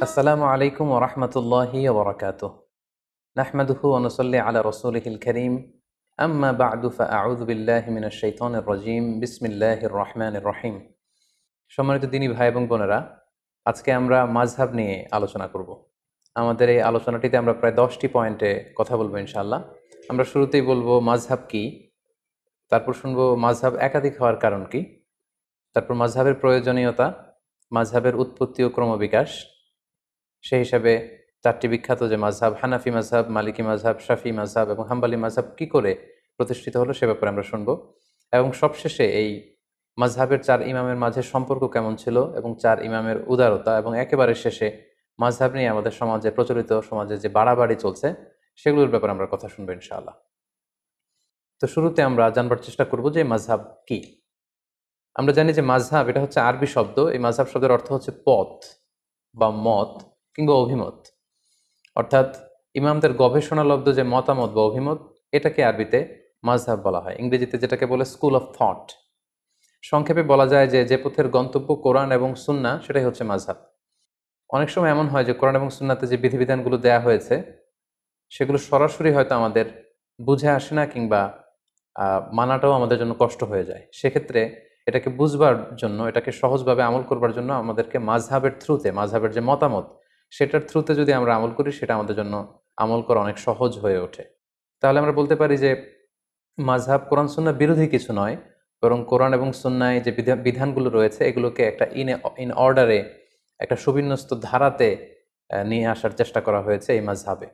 আসসালামু আলাইকুম ওয়া রাহমাতুল্লাহি ওয়া বারাকাতুহু। নাহমাদুহু ওয়া নুসাল্লি আলা রাসূলিহিল কারীম। আম্মা বা'দু ফাআউযু বিল্লাহি মিনাশ শাইতানির রাজীম। বিসমিল্লাহির রহমানির রহিম। সম্মানিত দিনী ভাই এবং বোনেরা, আজকে আমরা মাযহাব নিয়ে আলোচনা করব। আমাদের এই আলোচনাটিতে আমরা প্রায় 10টি পয়েন্টে কথা বলবো ইনশাআল্লাহ। আমরা শুরুতেই বলবো মাযহাব কি, তারপর শুনবো মাযহাব একাধিক হওয়ার কারণ কি, তারপর মাযহাবের প্রয়োজনীয়তা, মাযহাবের উৎপত্তি ও ক্রমবিকাশ, সেই হিসাবে ৪টি বিখ্যাত যে মাযহাব হানাফি মাযহাব, মালিকি মাযহাব, শাফিঈ মাযহাব এবং হাম্বলি মাযহাব কি করে প্রতিষ্ঠিত হলো সে ব্যাপারে আমরা শুনব। এবং সবশেষে এই মাযহাবের ৪ ইমামের মাঝে সম্পর্ক কেমন ছিল এবং ৪ ইমামের উদারতা, এবং একেবারে শেষে মাযহাব নিয়ে আমাদের সমাজে প্রচলিত সমাজে যে বাড়াবাড়ি চলছে সেগুলোর ব্যাপারে আমরা কথা শুনবো ইনশাআল্লাহ। তো শুরুতে আমরা জানবার চেষ্টা করব যে মাযহাব কি। আমরা জানি যে মাযহাব এটা হচ্ছে আরবি শব্দ। এই মাযহাব শব্দের অর্থ হচ্ছে পথ বা মত কিংবা অভিমত, অর্থাৎ ইমামদের গবেষণালব্ধ যে মতামত বা অভিমত, এটাকে আরবিতে মাযহাব বলা হয়। ইংরেজিতে যেটাকে বলে স্কুল অফ থট। সংক্ষেপে বলা যায় যে যে পথের গন্তব্য কোরআন এবং সুন্নাহ সেটাই হচ্ছে মাযহাব। অনেক সময় এমন হয় যে কোরআন এবং সুন্নাতে যে বিধিবিধানগুলো দেয়া হয়েছে সেগুলো সরাসরি হয়তো আমাদের বুঝে আসে না, কিংবা মানাটাও আমাদের জন্য কষ্ট হয়ে যায়। সেক্ষেত্রে এটাকে বুঝবার জন্য, এটাকে সহজভাবে আমল করবার জন্য আমাদেরকে মাযহাবের থ্রুতে, মাযহাবের যে মতামত সেটার থ্রুতে যদি আমরা আমল করি, সেটা আমাদের জন্য আমল করা অনেক সহজ হয়ে ওঠে। তাহলে আমরা বলতে পারি যে মাযহাব কোরআন সুন্নাহ বিরোধী কিছু নয়, বরং কোরআন এবং সুন্নায় যে বিধানগুলো রয়েছে এগুলোকে একটা ইন অর্ডারে, একটা সুবিন্যস্ত ধারাতে নিয়ে আসার চেষ্টা করা হয়েছে এই মাযহাবে।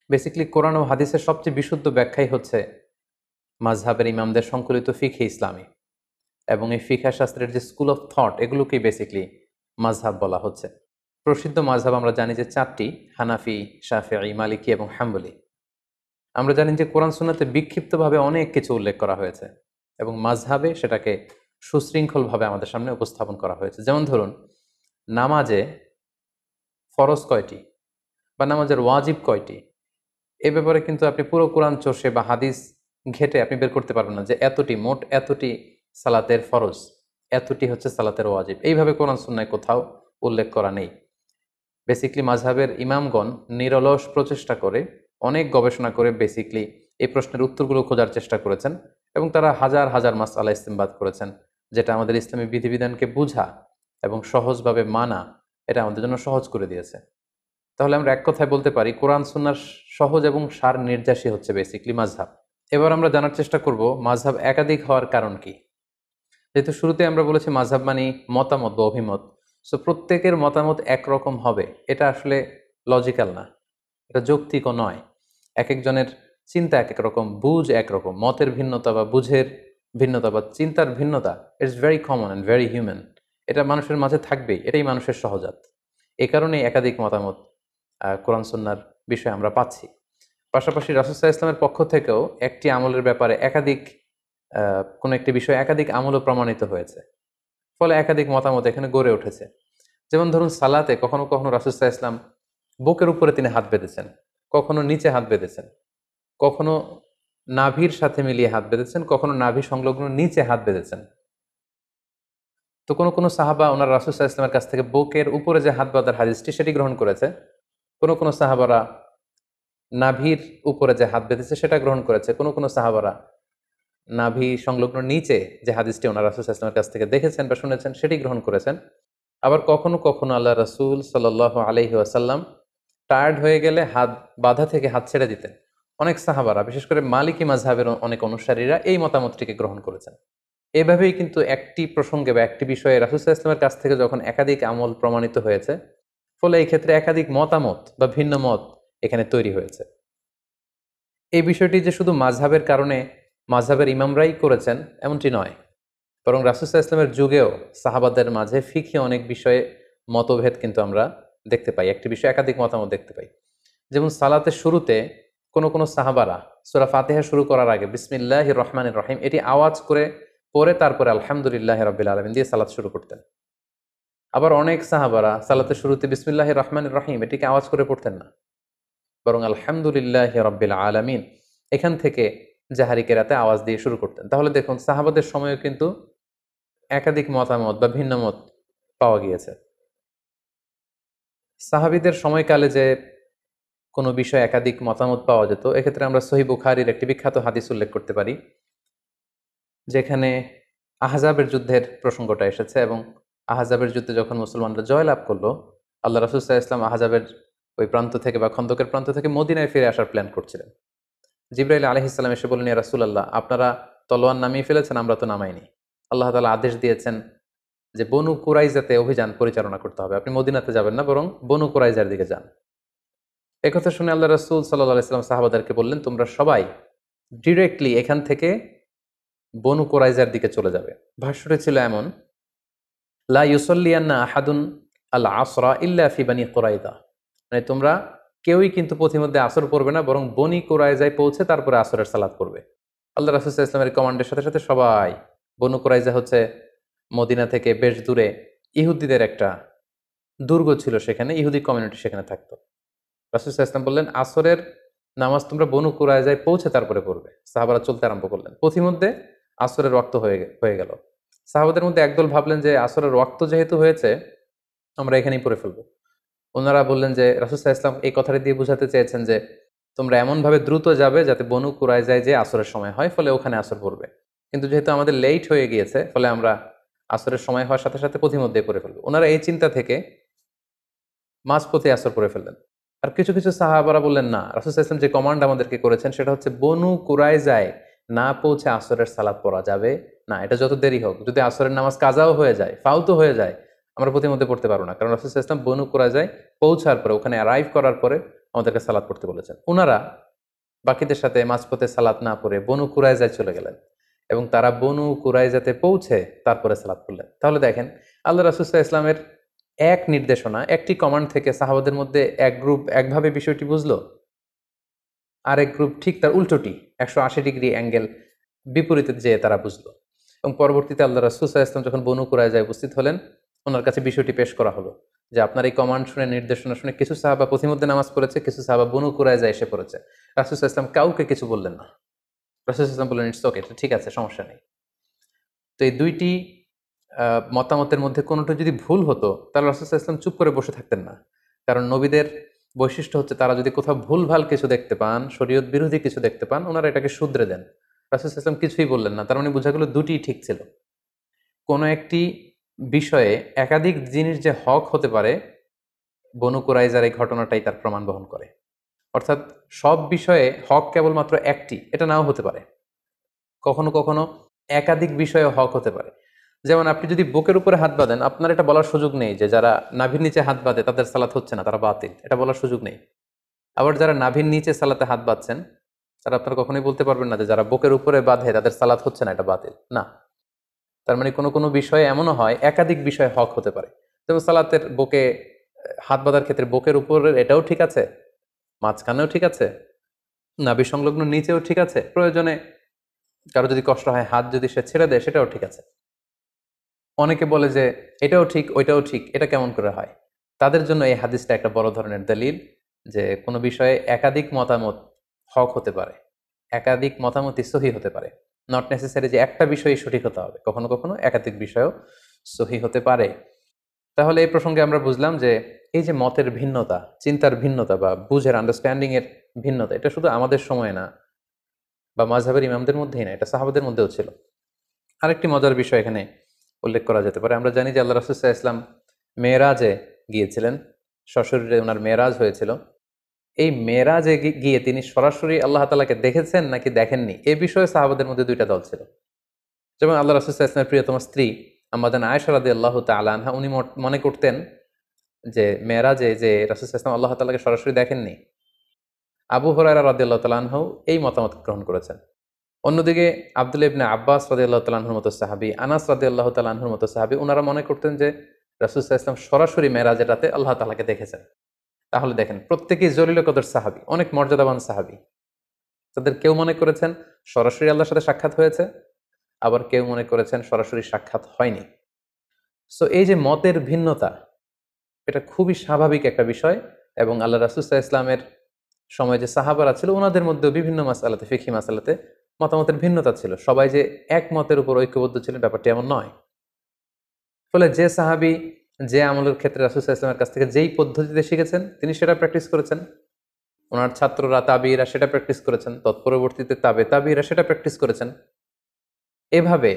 বেসিক্যালি কোরআন ও হাদিসের সবচেয়ে বিশুদ্ধ ব্যাখ্যাই হচ্ছে মাযহাবের ইমামদের সংকলিত ফিকহে ইসলামী, এবং এই ফিকহ শাস্ত্রের যে স্কুল অফ থট এগুলোকেই বেসিক্যালি মাযহাব বলা হচ্ছে। প্রসিদ্ধ মাযহাব আমরা জানি যে 4টি: হানাফি, শাফিঈ, মালিকি এবং হাম্বলি। আমরা জানি যে কোরআন সুন্নাতে বিক্ষিপ্তভাবে অনেক কিছু উল্লেখ করা হয়েছে এবং মাযহাবে সেটাকে সুশৃঙ্খলভাবে আমাদের সামনে উপস্থাপন করা হয়েছে। যেমন ধরুন, নামাজে ফরজ কয়টি বা নামাজের ওয়াজিব কয়টি, এ ব্যাপারে কিন্তু আপনি পুরো কোরআন চষে বা হাদিস ঘেটে আপনি বের করতে পারবেন না যে এতটি, মোট এতটি সালাতের ফরজ, এতটি হচ্ছে সালাতের ওয়াজিব। এইভাবে কোরআন সুন্নায় কোথাও উল্লেখ করা নেই। বেসিক্যালি মাযহাবের ইমামগণ নিরলস প্রচেষ্টা করে, অনেক গবেষণা করে বেসিক্যালি এই প্রশ্নের উত্তরগুলো খোঁজার চেষ্টা করেছেন, এবং তারা হাজার হাজার মাসআলা ইস্তেমবাদ করেছেন, যেটা আমাদের ইসলামী বিধিবিধানকে বুঝা এবং সহজভাবে মানা, এটা আমাদের জন্য সহজ করে দিয়েছে। তাহলে আমরা এক কথায় বলতে পারি কোরআন সুন্নাহর সহজ এবং সার নির্যাসী হচ্ছে বেসিক্যালি মাযহাব। এবার আমরা জানার চেষ্টা করব মাযহাব একাধিক হওয়ার কারণ কি। যেহেতু শুরুতে আমরা বলেছি মাযহাব মানে মতামত বা অভিমত, সো প্রত্যেকের মতামত একরকম হবে এটা আসলে লজিক্যাল না, এটা যৌক্তিকও নয়। এক একজনের চিন্তা এক এক রকম, বুঝ একরকম, মতের ভিন্নতা বা বুঝের ভিন্নতা বা চিন্তার ভিন্নতা it's very common and very human. এটা মানুষের মাঝে থাকবেই, এটাই মানুষের সহজাত। এ কারণেই একাধিক মতামত কোরআন সুন্নাহর বিষয়ে আমরা পাচ্ছি। পাশাপাশি রাসূল সাল্লাল্লাহু আলাইহি ওয়াসাল্লামের পক্ষ থেকেও একটি আমলের ব্যাপারে একাধিক, কোনো একটি বিষয়ে একাধিক আমলও প্রমাণিত হয়েছে, ফলে একাধিক মতামত এখানে গড়ে উঠেছে। যেমন ধরুন, সালাতে কখনো কখনো রাসূল সাল্লাল্লাহু আলাইহি ওয়াসাল্লাম বুকের উপরে তিনি হাত বেঁধেছেন, কখনো নিচে হাত বেঁধেছেন, কখনো নাভির সাথে মিলিয়ে হাত বেঁধেছেন, কখনো নাভি সংলগ্ন নিচে হাত বেঁধেছেন। তো কোনো কোনো সাহাবা ওনার রাসূল সাল্লাল্লাহু আলাইহি ওয়াসাল্লামের কাছ থেকে বুকের উপরে যে হাত বাঁধার হাদিসটি সেটি গ্রহণ করেছে। কোনো কোনো সাহাবারা নাভির উপরে যে হাত বেঁধেছে সেটা গ্রহণ করেছে। কোনো কোনো সাহাবারা নাভি সংলগ্ন নিচে যে হাদিসটি ওনার রাসূল সাল্লাল্লাহু আলাইহি ওয়াসাল্লামের কাছ থেকে দেখেছেন বা শুনেছেন সেটি গ্রহণ করেছেন। আবার কখনো কখনো আল্লাহ রাসূল সাল্লাল্লাহু আলাইহি ওয়াসাল্লাম টায়ার্ড হয়ে গেলে হাত বাঁধা থেকে হাত ছেড়ে দিতেন। অনেক সাহাবারা, বিশেষ করে মালিকি মাযহাবের অনেক অনুসারীরা এই মতামতটিকে গ্রহণ করেছেন। এভাবেই কিন্তু একটি প্রসঙ্গে বা একটি বিষয়ে রাসূল সাল্লাল্লাহু আলাইহি ওয়াসাল্লামের কাছ থেকে যখন একাধিক আমল প্রমাণিত হয়েছে, ফলে এই ক্ষেত্রে একাধিক মতামত বা ভিন্ন মত এখানে তৈরি হয়েছে। এই বিষয়টি যে শুধু মাযহাবের কারণে মাযহাবের ইমামরাই করেছেন এমনটি নয়, বরং রাসূল সাল্লাল্লাহু আলাইহি ওয়াসাল্লামের যুগেও সাহাবাদের মাঝে ফিকহি অনেক বিষয়ে মতভেদ কিন্তু আমরা দেখতে পাই। একটি বিষয়ে একাধিক মতামত দেখতে পাই। যেমন সালাতের শুরুতে কোনো কোনো সাহাবারা সূরা ফাতিহা শুরু করার আগে বিসমিল্লাহির রহমানির রহিম এটি আওয়াজ করে পড়ে তারপরে আলহামদুলিল্লাহি রাব্বিল আলামিন দিয়ে সালাত শুরু করতেন। আবার অনেক সাহাবারা সালাতের শুরুতে বিসমিল্লাহির রহমানির রহিম এটিকে আওয়াজ করে পড়তেন না, বরং আলহামদুলিল্লাহি রাব্বিল আলামিন এখান থেকে জাহারি কেরাতে আওয়াজ দিয়ে শুরু করতেন। তাহলে দেখুন, সাহাবাদের সময়েও কিন্তু একাধিক মতামত বা ভিন্ন মত পাওয়া গিয়েছে। সাহাবীদের সময়কালে যে কোনো বিষয়ে একাধিক মতামত পাওয়া যেত, এক্ষেত্রে আমরা সহিহ বুখারীর একটি বিখ্যাত হাদিস উল্লেখ করতে পারি, যেখানে আহজাবের যুদ্ধের প্রসঙ্গটা এসেছে। এবং আহজাবের যুদ্ধে যখন মুসলমানরা জয়লাভ করলো, আল্লাহ রাসূল সাল্লাল্লাহু আলাইহি ওয়াসাল্লাম আহজাবের ওই প্রান্ত থেকে বা খন্দকের প্রান্ত থেকে মদিনায় ফিরে আসার প্ল্যান করছিলেন। জিবরাইল আলাইহিস সালাম এসে বললেন, ইয়া রাসূলুল্লাহ, আপনারা তলোয়ার নামিয়ে ফেলেছেন, আমরা তো নামাইনি। আল্লাহ তাআলা আদেশ দিয়েছেন যে বনু কুরাইজাতে অভিযান পরিচালনা করতে হবে, আপনি মদিনাতে যাবেন না, বরং বনু কুরাইজার দিকে যান। একথা শুনে আল্লাহ রাসূল সাল্লাল্লাহু আলাইহি ওয়াসাল্লাম সাহাবাদেরকে বললেন, তোমরা সবাই ডিরেক্টলি এখান থেকে বনু কুরাইজার দিকে চলে যাবে। ভাষ্যটি ছিল এমন, লা ইউসাল্লিয়ান্না আহাদুন আল আসরা ইল্লা ফি বানি কুরাইজা, মানে তোমরা কেউই কিন্তু পথিমধ্যে আসর পড়বে না, বরং বনি কুরাইজায় পৌঁছে তারপরে আসরের সালাত করবে। আল্লাহ রাসূল সাল্লাল্লাহু আলাইহি ওয়াসাল্লামের কমান্ডের সাথে সাথে সবাই, বনু কুরাইজা হচ্ছে মদিনা থেকে বেশ দূরে ইহুদিদের একটা দুর্গ ছিল, সেখানে ইহুদি কমিউনিটি সেখানে থাকতো। রাসূল সাল্লাল্লাহু আলাইহি ওয়াসাল্লাম বললেন, আসরের নামাজ তোমরা বনু কুরাইজায় পৌঁছে তারপরে পড়বে। সাহাবারা চলতে আরম্ভ করলেন। পথিমধ্যে আসরের ওয়াক্ত হয়ে গেল। সাহাবাদের মধ্যে একদল ভাবলেন যে আসরের ওয়াক্ত যেহেতু হয়েছে, আমরা এখানেই পড়ে ফেলবো। ওনারা বললেন যে রাসূল সাল্লাল্লাহু আলাইহি ওয়াসাল্লাম এই কথাটি দিয়ে বোঝাতে চেয়েছেন যে তোমরা এমনভাবে দ্রুত যাবে যাতে বনু কুরাইজায় যে আসরের সময় হয়, ফলে ওখানে আসর পড়বে। কিন্তু যেহেতু আমাদের লেট হয়ে গিয়েছে, ফলে আমরা আসরের সময় হওয়ার সাথে সাথে পথিমধ্যে পড়ে ফেলবো। ওনারা এই চিন্তা থেকে মাঝপথে আসর পড়ে ফেললেন। আর কিছু কিছু সাহাবারা বললেন, না, রাসূল সাল্লাল্লাহু আলাইহি ওয়াসাল্লাম যে কমান্ড আমাদেরকে করেছেন সেটা হচ্ছে বনু কুরাইজায় না পৌঁছে আসরের সালাত পড়া যাবে না। এটা যত দেরি হোক, যদি আসরের নামাজ কাজাও হয়ে যায়, ফাউতো হয়ে যায়, আমরা প্রতিমধ্যে পড়তে পারবো না, কারণ রাসূল সাল্লাল্লাহু আলাইহি ওয়াসাল্লাম বনু কুরাইজায় পৌঁছার পরে, ওখানে অ্যারাইভ করার পরে আমাদেরকে সালাত পড়তে বলেছেন। ওনারা বাকিদের সাথে মাঝপথে সালাত না পড়ে বনু কুরাইজায় চলে গেলেন এবং তারা বনু কুরাইজাতে পৌঁছে তারপরে সালাত পড়লেন। তাহলে দেখেন, আল্লাহ রাসূল সাল্লাল্লাহু আলাইহি ওয়াসাল্লামের এক নির্দেশনা, একটি কমান্ড থেকে সাহাবাদের মধ্যে এক গ্রুপ একভাবে বিষয়টি বুঝলো, আরেক গ্রুপ ঠিক তার উল্টোটি 180 ডিগ্রি অ্যাঙ্গেল বিপরীতে যেয়ে তারা বুঝলো। এবং পরবর্তীতে আল্লাহ রাসূল সাল্লাল্লাহু আলাইহি ওয়াসাল্লাম যখন বনু কুরাইজায় উপস্থিত হলেন, ওনার কাছে বিষয়টি পেশ করা হলো যে আপনার এই কমান্ড শুনে, নির্দেশনা শুনে কিছু সাহাবা পথিমধ্যে নামাজ পড়েছে, কিছু সাহাবা বনু কুরাইজায় এসে পড়েছে। রাসূল সাল্লাল্লাহু আলাইহি ওয়াসাল্লাম কাউকে কিছু বললেন না। রাসূল সাল্লাল্লাহু আলাইহি ওয়াসাল্লাম বললেন, ইটস ওকে, ঠিক আছে, সমস্যা নেই। তো এই দুইটি মতামতের মধ্যে কোনোটা যদি ভুল হতো, তাহলে রাসূল সাল্লাল্লাহু আলাইহি ওয়াসাল্লাম চুপ করে বসে থাকতেন না। কারণ নবীদের বৈশিষ্ট্য হচ্ছে তারা যদি কোথাও ভুলভাল কিছু দেখতে পান, শরীয়ত বিরোধী কিছু দেখতে পান, ওনারা এটাকে শুধরে দেন। রাসূল সাল্লাল্লাহু আলাইহি ওয়াসাল্লাম কিছুই বললেন না, তার মানে বোঝা গেল দুটিই ঠিক ছিল। কোনো একটি বিষয়ে একাধিক জিনিস যে হক হতে পারে, বনু কুরাইজার এই ঘটনাটাই তার প্রমাণ বহন করে। অর্থাৎ সব বিষয়ে হক কেবলমাত্র একটি, এটা নাও হতে পারে। কখনো কখনো একাধিক বিষয়ে হক হতে পারে। যেমন আপনি যদি বুকের উপরে হাত বাঁধেন, আপনার এটা বলার সুযোগ নেই যে যারা নাভির নিচে হাত বাঁধে তাদের সালাত হচ্ছে না, তারা বাতিল, এটা বলার সুযোগ নেই। আবার যারা নাভির নিচে সালাতে হাত বাঁধছেন, তারা আপনারা কখনোই বলতে পারবেন না যে যারা বুকের উপরে বাঁধে তাদের সালাত হচ্ছে না, এটা বাতিল না। তার মানে কোনো কোনো বিষয়ে এমনও হয়, একাধিক বিষয়ে হক হতে পারে। যেমন সালাতের বুকে হাত বাঁধার ক্ষেত্রে বুকের উপরের এটাও ঠিক আছে, মাঝখানেও ঠিক আছে, নাভি সংলগ্ন নিচেও ঠিক আছে, প্রয়োজনে কারো যদি কষ্ট হয় হাত যদি সে ছেড়ে দেয় সেটাও ঠিক আছে। অনেকে বলে যে এটাও ঠিক ওইটাও ঠিক, এটা কেমন করে হয়? তাদের জন্য এই হাদিসটা একটা বড় ধরনের দলিল যে কোনো বিষয়ে একাধিক মতামত হক হতে পারে, একাধিক মতামতই সহি হতে পারে। নট নেসেসারি যে একটা বিষয়ই সঠিক হতে হবে, কখনো কখনো একাধিক বিষয়ও সহি হতে পারে। তাহলে এই প্রসঙ্গে আমরা বুঝলাম যে এই যে মতের ভিন্নতা, চিন্তার ভিন্নতা বা বুঝের, আন্ডারস্ট্যান্ডিং এর ভিন্নতা, এটা শুধু আমাদের সময় না বা মাযহাবের ইমামদের মধ্যেই না, এটা সাহাবাদের মধ্যেও ছিল। আরেকটি মজার বিষয় এখানে উল্লেখ করা যেতে পারে। আমরা জানি যে আল্লাহ রাসূল সাল্লাল্লাহু আলাইহি ওয়াসাল্লাম মেরাজে গিয়েছিলেন, সশরীরে ওনার মেরাজ হয়েছিল। এই মেরাজে গিয়ে তিনি সরাসরি আল্লাহ তাআলাকে দেখেছেন নাকি দেখেননি, এই বিষয়ে সাহাবাদের মধ্যে দুইটা দল ছিল। যেমন আল্লাহ রাসূল সাল্লাল্লাহু আলাইহি ওয়াসাল্লামের প্রিয়তম স্ত্রী আম্মা জান আয়েশা রাদিয়াল্লাহু তাআলা আনহা, উনি মনে করতেন যে মেরাজে যে রাসূল সাল্লাল্লাহু আলাইহি ওয়াসাল্লাম আল্লাহ তাআলাকে সরাসরি দেখেননি। আবু হুরায়রা রাদিয়াল্লাহু তাআলা আনহু এই মতামত গ্রহণ করেছেন। অন্যদিকে আব্দুল্লাহ ইবনে আব্বাস রাদিয়াল্লাহু তাআলা আনহুর মতো সাহাবী, আনাস রাদিয়াল্লাহু তাআলা আনহুর মতো সাহাবী, উনারা মনে করতেন যে রাসূল সাল্লাল্লাহু আলাইহি ওয়াসাল্লাম সরাসরি মেরাজের রাতে আল্লাহ তাআলাকে দেখেছেন। তাহলে দেখেন, প্রত্যেকেই জলিল কদর সাহাবী, অনেক মর্যাদাবান সাহাবী। তাদের কেউ মনে করেছেন সরাসরি আল্লাহর সাথে সাক্ষাৎ হয়েছে, আবার কেউ মনে করেছেন সরাসরি সাক্ষাৎ হয়নি। সো এই যে মতের ভিন্নতা, এটা খুবই স্বাভাবিক একটা বিষয়। এবং আল্লাহ রাসূল সাল্লাল্লাহু আলাইহি ওয়াসাল্লামের সময় যে সাহাবারা ছিল, ওনাদের মধ্যেও বিভিন্ন মাসআলাতে, ফিকহি মাসআলাতে মতামতের ভিন্নতা ছিল। সবাই যে এক মতের উপর ঐক্যবদ্ধ ছিলেন ব্যাপারটি এমন নয়। ফলে যে সাহাবী যে আমলের ক্ষেত্রে রাসূল সাল্লাল্লাহু আলাইহি ওয়াসাল্লামের কাছ থেকে যেই পদ্ধতিতে শিখেছেন তিনি সেটা প্র্যাকটিস করেছেন, ওনার ছাত্ররা তাবিঈরা সেটা প্র্যাকটিস করেছেন, তৎপরবর্তীতে তাবিঈরা সেটা প্র্যাকটিস করেছেন। এভাবে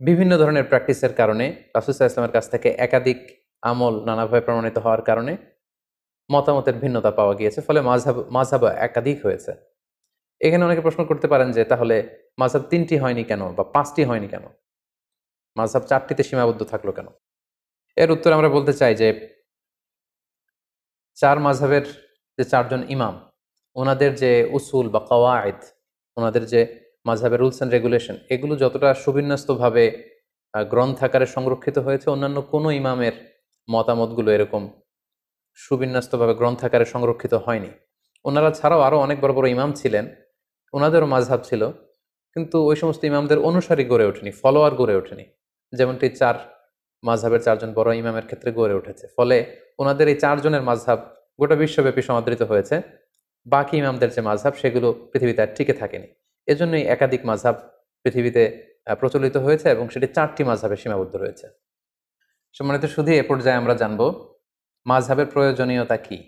বিভিন্ন ধরনের প্র্যাকটিসের কারণে রাসূল সাল্লাল্লাহু আলাইহি ওয়াসাল্লামের কাছ থেকে একাধিক আমল নানাভাবে প্রমাণিত হওয়ার কারণে মতামতের ভিন্নতা পাওয়া গিয়েছে, ফলে মাযহাব একাধিক হয়েছে। এখানে অনেকে প্রশ্ন করতে পারেন যে তাহলে মাযহাব ৩টি হয়নি কেন বা ৫টি হয়নি কেন? মাযহাব ৪টিতে সীমাবদ্ধ থাকলো কেন? এর উত্তরে আমরা বলতে চাই যে ৪ মাযহাবের যে ৪ জন ইমাম, ওনাদের যে উসুল বা কওয়ায়েদ, ওনাদের যে মাযহাবের রুলস অ্যান্ড রেগুলেশন, এগুলো যতটা সুবিন্যস্তভাবে গ্রন্থাকারে সংরক্ষিত হয়েছে, অন্যান্য কোনো ইমামের মতামতগুলো এরকম সুবিন্যস্তভাবে গ্রন্থাকারে সংরক্ষিত হয়নি। ওনারা ছাড়াও আরও অনেক বড় বড় ইমাম ছিলেন, ওনাদেরও মাযহাব ছিল, কিন্তু ওই সমস্ত ইমামদের অনুসারী গড়ে ওঠেনি, ফলোয়ার গড়ে ওঠেনি, যেমনটি ৪ মাযহাবের ৪ জন বড় ইমামের ক্ষেত্রে গড়ে উঠেছে। ফলে ওনাদের এই ৪ জনের মাযহাব গোটা বিশ্বব্যাপী সমাদৃত হয়েছে। বাকি ইমামদের যে মাযহাব সেগুলো পৃথিবীতে আর টিকে থাকেনি। এজন্যই একাধিক মাযহাব পৃথিবীতে প্রচলিত হয়েছে এবং সেটি ৪টি মাযহাবে সীমাবদ্ধ রয়েছে। সম্মানিত সুধী, এ পর্যায়ে আমরা জানব মাযহাবের প্রয়োজনীয়তা কি,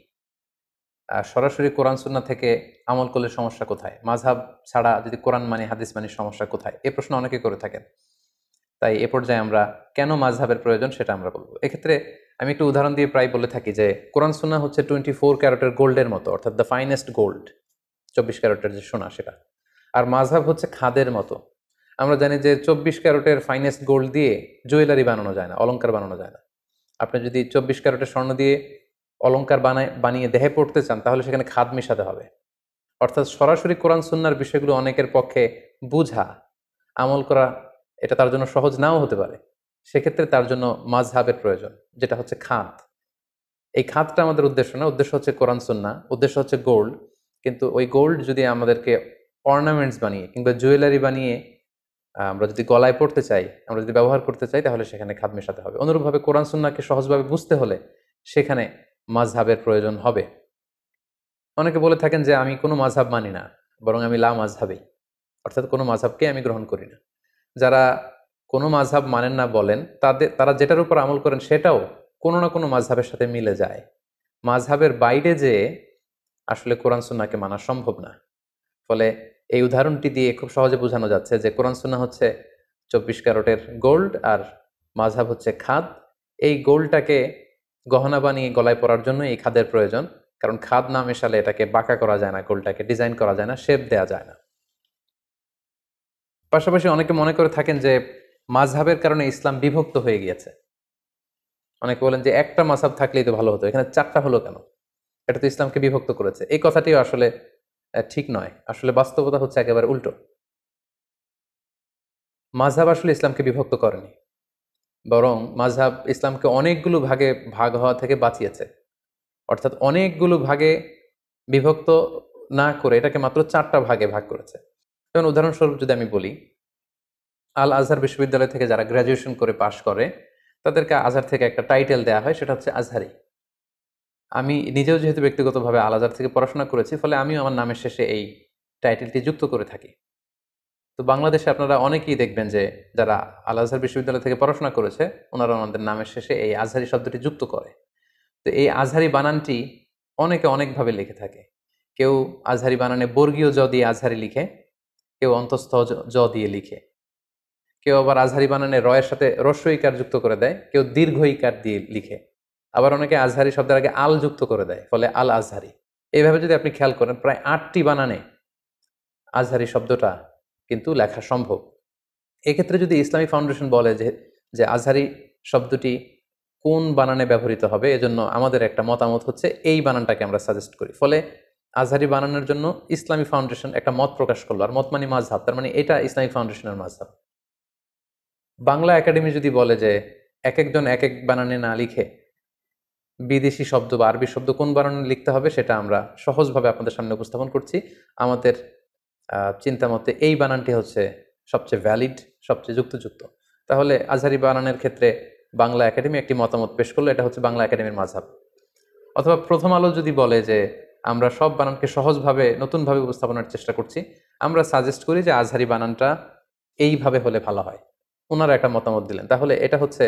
সরাসরি কোরআন সুন্নাহ থেকে আমল করলে সমস্যা কোথায়, মাযহাব ছাড়া যদি কোরআন মানি হাদিস মানি সমস্যা কোথায়, এ প্রশ্ন অনেকে করে থাকেন। তাই এ পর্যায়ে আমরা কেন মাযহাবের প্রয়োজন সেটা আমরা বলবো। এক্ষেত্রে আমি একটু উদাহরণ দিয়ে প্রায় বলে থাকি যে কোরআন সুন্নাহ হচ্ছে 24 ক্যারেটের গোল্ডের মতো, অর্থাৎ দ্য ফাইনেস্ট গোল্ড, 24 ক্যারেটের যে সোনা সেটা। আর মাযহাব হচ্ছে খাদের মতো। আমরা জানি যে 24 ক্যারেটের ফাইনেস্ট গোল্ড দিয়ে জুয়েলারি বানানো যায় না, অলংকার বানানো যায় না। আপনি যদি 24 ক্যারেটের স্বর্ণ দিয়ে অলংকার বানিয়ে দেহে পড়তে চান, তাহলে সেখানে খাদ মেশাতে হবে। অর্থাৎ সরাসরি কোরআন সুন্নাহর বিষয়গুলো অনেকের পক্ষে বুঝা, আমল করা, এটা তার জন্য সহজ নাও হতে পারে। সেক্ষেত্রে তার জন্য মাযহাবের প্রয়োজন, যেটা হচ্ছে খাদ। এই খাদটা আমাদের উদ্দেশ্য না, উদ্দেশ্য হচ্ছে কোরআন সুন্নাহ, উদ্দেশ্য হচ্ছে গোল্ড। কিন্তু ওই গোল্ড যদি আমাদেরকে অর্নামেন্টস বানিয়ে কিংবা জুয়েলারি বানিয়ে আমরা যদি গলায় পড়তে চাই, আমরা যদি ব্যবহার করতে চাই, তাহলে সেখানে খাদ মেশাতে হবে। অনুরূপভাবে কোরআন সুন্নাহকে সহজভাবে বুঝতে হলে সেখানে মাযহাবের প্রয়োজন হবে। অনেকে বলে থাকেন যে আমি কোনো মাযহাব মানি না, বরং আমি লা মাযহাবী, অর্থাৎ কোনো মাযহাবকে আমি গ্রহণ করি না। যারা কোনো মাযহাব মানেন না বলেন, তারা যেটার উপর আমল করেন সেটাও কোনো না কোনো মাযহাবের সাথে মিলে যায়। মাযহাবের বাইরে যেয়ে আসলে কোরআন সুন্নাহকে মানা সম্ভব না। ফলে এই উদাহরণটি দিয়ে খুব সহজে বোঝানো যাচ্ছে যে কোরআন সুন্নাহ হচ্ছে 24 ক্যারেটের গোল্ড আর মাযহাব হচ্ছে খাদ। এই গোল্ডটাকে গহনা বানিয়ে গলায় পরার জন্য এই খাদের প্রয়োজন, কারণ খাদ না মেশালে এটাকে বাঁকা করা যায় না, গোল্ডটাকে ডিজাইন করা যায় না, শেপ দেওয়া যায় না। পাশাপাশি অনেকে মনে করে থাকেন যে মাযহাবের কারণে ইসলাম বিভক্ত হয়ে গিয়েছে। অনেকে বলেন যে একটা মাযহাব থাকলেই তো ভালো হতো, এখানে 4টা হলো কেন? এটা তো ইসলামকে বিভক্ত করেছে। এই কথাটিও আসলে ঠিক নয়। আসলে বাস্তবতা হচ্ছে একেবারে উল্টো। মাযহাব আসলে ইসলামকে বিভক্ত করেনি, বরং মাযহাব ইসলামকে অনেকগুলো ভাগে ভাগ হওয়া থেকে বাঁচিয়েছে। অর্থাৎ অনেকগুলো ভাগে বিভক্ত না করে এটাকে মাত্র 4টা ভাগে ভাগ করেছে। যেমন উদাহরণস্বরূপ যদি আমি বলি, আল আজহার বিশ্ববিদ্যালয় থেকে যারা গ্র্যাজুয়েশন করে পাশ করে, তাদেরকে আজহার থেকে একটা টাইটেল দেওয়া হয়, সেটা হচ্ছে আজহারি। আমি নিজেও যেহেতু ব্যক্তিগতভাবে আল আজহার থেকে পড়াশোনা করেছি, ফলে আমিও আমার নামের শেষে এই টাইটেলটি যুক্ত করে থাকি। তো বাংলাদেশে আপনারা অনেকেই দেখবেন যে যারা আল আজহার বিশ্ববিদ্যালয় থেকে পড়াশোনা করেছে, ওনারা ওনাদের নামের শেষে এই আজহারি শব্দটি যুক্ত করে। তো এই আজহারি বানানটি অনেকে অনেকভাবে লিখে থাকে। কেউ আজহারি বানানে বর্গীয় জ দিয়ে আজহারি লিখে, কেউ অন্তঃস্থ জ দিয়ে লিখে, কেউ আবার আজহারি বানানে রয়ের সাথে হ্রস্ব ইকার যুক্ত করে দেয়, কেউ দীর্ঘ ইকার দিয়ে লিখে, আবার অনেকে আজহারি শব্দের আগে আল যুক্ত করে দেয়, ফলে আল আজহারি। এইভাবে যদি আপনি খেয়াল করেন, প্রায় 8টি বানানে আজহারি শব্দটা কিন্তু লেখা সম্ভব। এক্ষেত্রে যদি ইসলামী ফাউন্ডেশন বলে যে আজহারি শব্দটি কোন বানানে ব্যবহৃত হবে, এজন্য আমাদের একটা মতামত হচ্ছে এই বানানটাকে আমরা সাজেস্ট করি। ফলে আজহারি বানানোর জন্য ইসলামী ফাউন্ডেশন একটা মত প্রকাশ করলো, আর মত মানে মাযহাব, তার মানে এটা ইসলামী ফাউন্ডেশনের মাযহাব। বাংলা একাডেমি যদি বলে যে এক একজন এক এক বানানে না লিখে বিদেশি শব্দ বা আরবি শব্দ কোন বানানে লিখতে হবে, সেটা আমরা সহজভাবে আপনাদের সামনে উপস্থাপন করছি। আমাদের চিন্তা মতে এই বানানটি হচ্ছে সবচেয়ে ভ্যালিড, সবচেয়ে যুক্তিযুক্ত। তাহলে আজহারি বানানের ক্ষেত্রে বাংলা একাডেমি একটি মতামত পেশ করলো, এটা হচ্ছে বাংলা একাডেমির মাযহাব। অথবা প্রথম আলো যদি বলে যে আমরা সব বানানকে সহজভাবে নতুনভাবে উপস্থাপনের চেষ্টা করছি, আমরা সাজেস্ট করি যে আজহারি বানানটা এইভাবে হলে ভালো হয়, ওনারা একটা মতামত দিলেন, তাহলে এটা হচ্ছে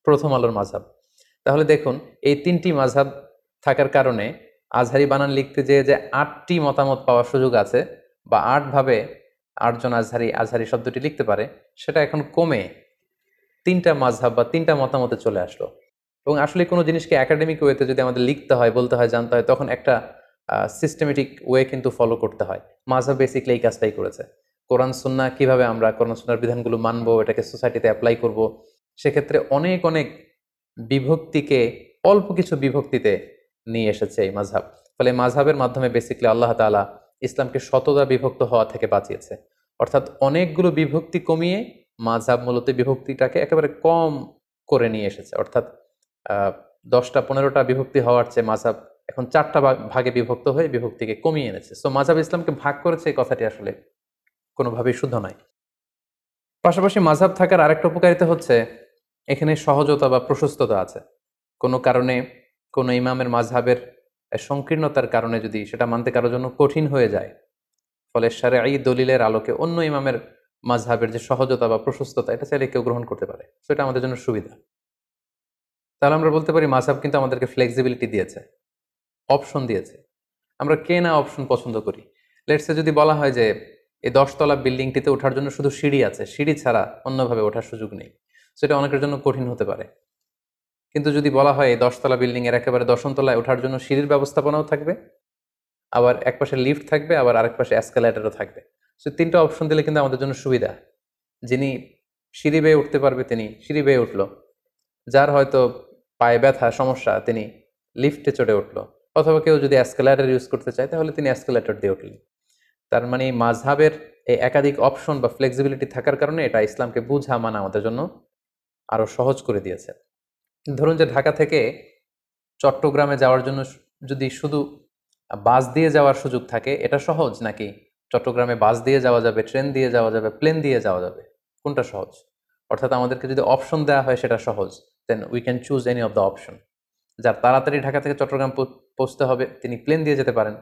প্রথম আলোর মাযহাব। তাহলে দেখুন এই ৩টি মাযহাব থাকার কারণে আজহারি বানান লিখতে যেয়ে যে ৮টি মতামত পাওয়ার সুযোগ আছে বা ৮ ভাবে ৮ জন আজহারি শব্দটি লিখতে পারে, সেটা এখন কমে ৩টা মাযহাব বা ৩টা মতামতে চলে আসলো। এবং আসলে কোনো জিনিসকে একাডেমিক ওয়েতে যদি আমাদের লিখতে হয়, বলতে হয়, জানতে হয়, তখন একটা সিস্টেমেটিক ওয়ে কিন্তু ফলো করতে হয়। মাযহাব বেসিক্যালি এই কাজটাই করেছে। কোরআন সুন্নাহ কিভাবে আমরা কোরআন সুন্নাহর বিধানগুলো মানবো, এটাকে সোসাইটিতে অ্যাপ্লাই করব, সেক্ষেত্রে অনেক অনেক বিভক্তিকে অল্প কিছু বিভক্তিতে নিয়ে এসেছে এই মাযহাব। ফলে মাযহাবের মাধ্যমে বেসিক্যালি আল্লাহ তাআলা ইসলামকে শতদা বিভক্ত হওয়া থেকে বাঁচিয়েছে। অর্থাৎ অনেকগুলো বিভক্তি কমিয়ে মাযহাব মূলত বিভক্তিটাকে একেবারে কম করে নিয়ে এসেছে। অর্থাৎ ১০টা ১৫টা বিভক্তি হওয়ার চেয়ে মাযহাব এখন ৪টা ভাগে বিভক্ত হয়ে বিভক্তিকে কমিয়ে এনেছে। সো মাযহাব ইসলামকে ভাগ করেছে, এই কথাটি আসলে কোনোভাবেই শুদ্ধ নয়। পাশাপাশি মাযহাব থাকার আরেকটা উপকারিতা হচ্ছে এখানে সহজতা বা প্রশস্ততা আছে। কোনো কারণে কোনো ইমামের মাযহাবের সংকীর্ণতার কারণে যদি সেটা মানতে কারো জন্য কঠিন হয়ে যায়, ফলে শারঈ দলিলের আলোকে অন্য ইমামের মাযহাবের যে সহজতা বা প্রশস্ততা, এটা চাইলে কেউ গ্রহণ করতে পারে। সো এটা আমাদের জন্য সুবিধা। তাহলে আমরা বলতে পারি মাযহাব কিন্তু আমাদেরকে ফ্লেক্সিবিলিটি দিয়েছে, অপশন দিয়েছে। আমরা কে না অপশন পছন্দ করি। লেটস সে যদি বলা হয় যে এই ১০ তলা বিল্ডিংটিতে ওঠার জন্য শুধু সিঁড়ি আছে, সিঁড়ি ছাড়া অন্যভাবে ওঠার সুযোগ নেই, সেটা অনেকের জন্য কঠিন হতে পারে। কিন্তু যদি বলা হয় এই ১০ তলা বিল্ডিং এর একেবারে ১০ম তলায় ওঠার জন্য সিঁড়ির ব্যবস্থাপনাও থাকবে, আবার এক পাশে লিফট থাকবে, আবার আরেক পাশে এসকেলেটরও থাকবে, সো ৩টা অপশন দিলে কিন্তু আমাদের জন্য সুবিধা। যিনি সিঁড়ি বেয়ে উঠতে পারবে তিনি সিঁড়ি বেয়ে উঠলো, যার হয়তো পায়ে ব্যথা সমস্যা তিনি লিফটে চড়ে উঠলো, অথবা কেউ যদি এসকেলেটর ইউজ করতে চায় তাহলে তিনি এসকেলেটর দিয়ে উঠলেন। তার মানে মাযহাবের এই একাধিক অপশন বা ফ্লেক্সিবিলিটি থাকার কারণে এটা ইসলামকে বুঝা মানা আমাদের জন্য আরো সহজ করে দিয়েছে। ধরুন যে ঢাকা থেকে চট্টগ্রামে যাওয়ার জন্য যদি শুধু বাস দিয়ে যাওয়ার সুযোগ থাকে, এটা সহজ, নাকি চট্টগ্রামে বাস দিয়ে যাওয়া যাবে, ট্রেন দিয়ে যাওয়া যাবে, প্লেন দিয়ে যাওয়া যাবে, কোনটা সহজ? অর্থাৎ আমাদেরকে যদি অপশন দেওয়া হয় সেটা সহজ, then we can choose any of the option. যার তাড়াতাড়ি ঢাকা থেকে চট্টগ্রাম পৌঁছতে হবে তিনি প্লেন দিয়ে যেতে পারেন,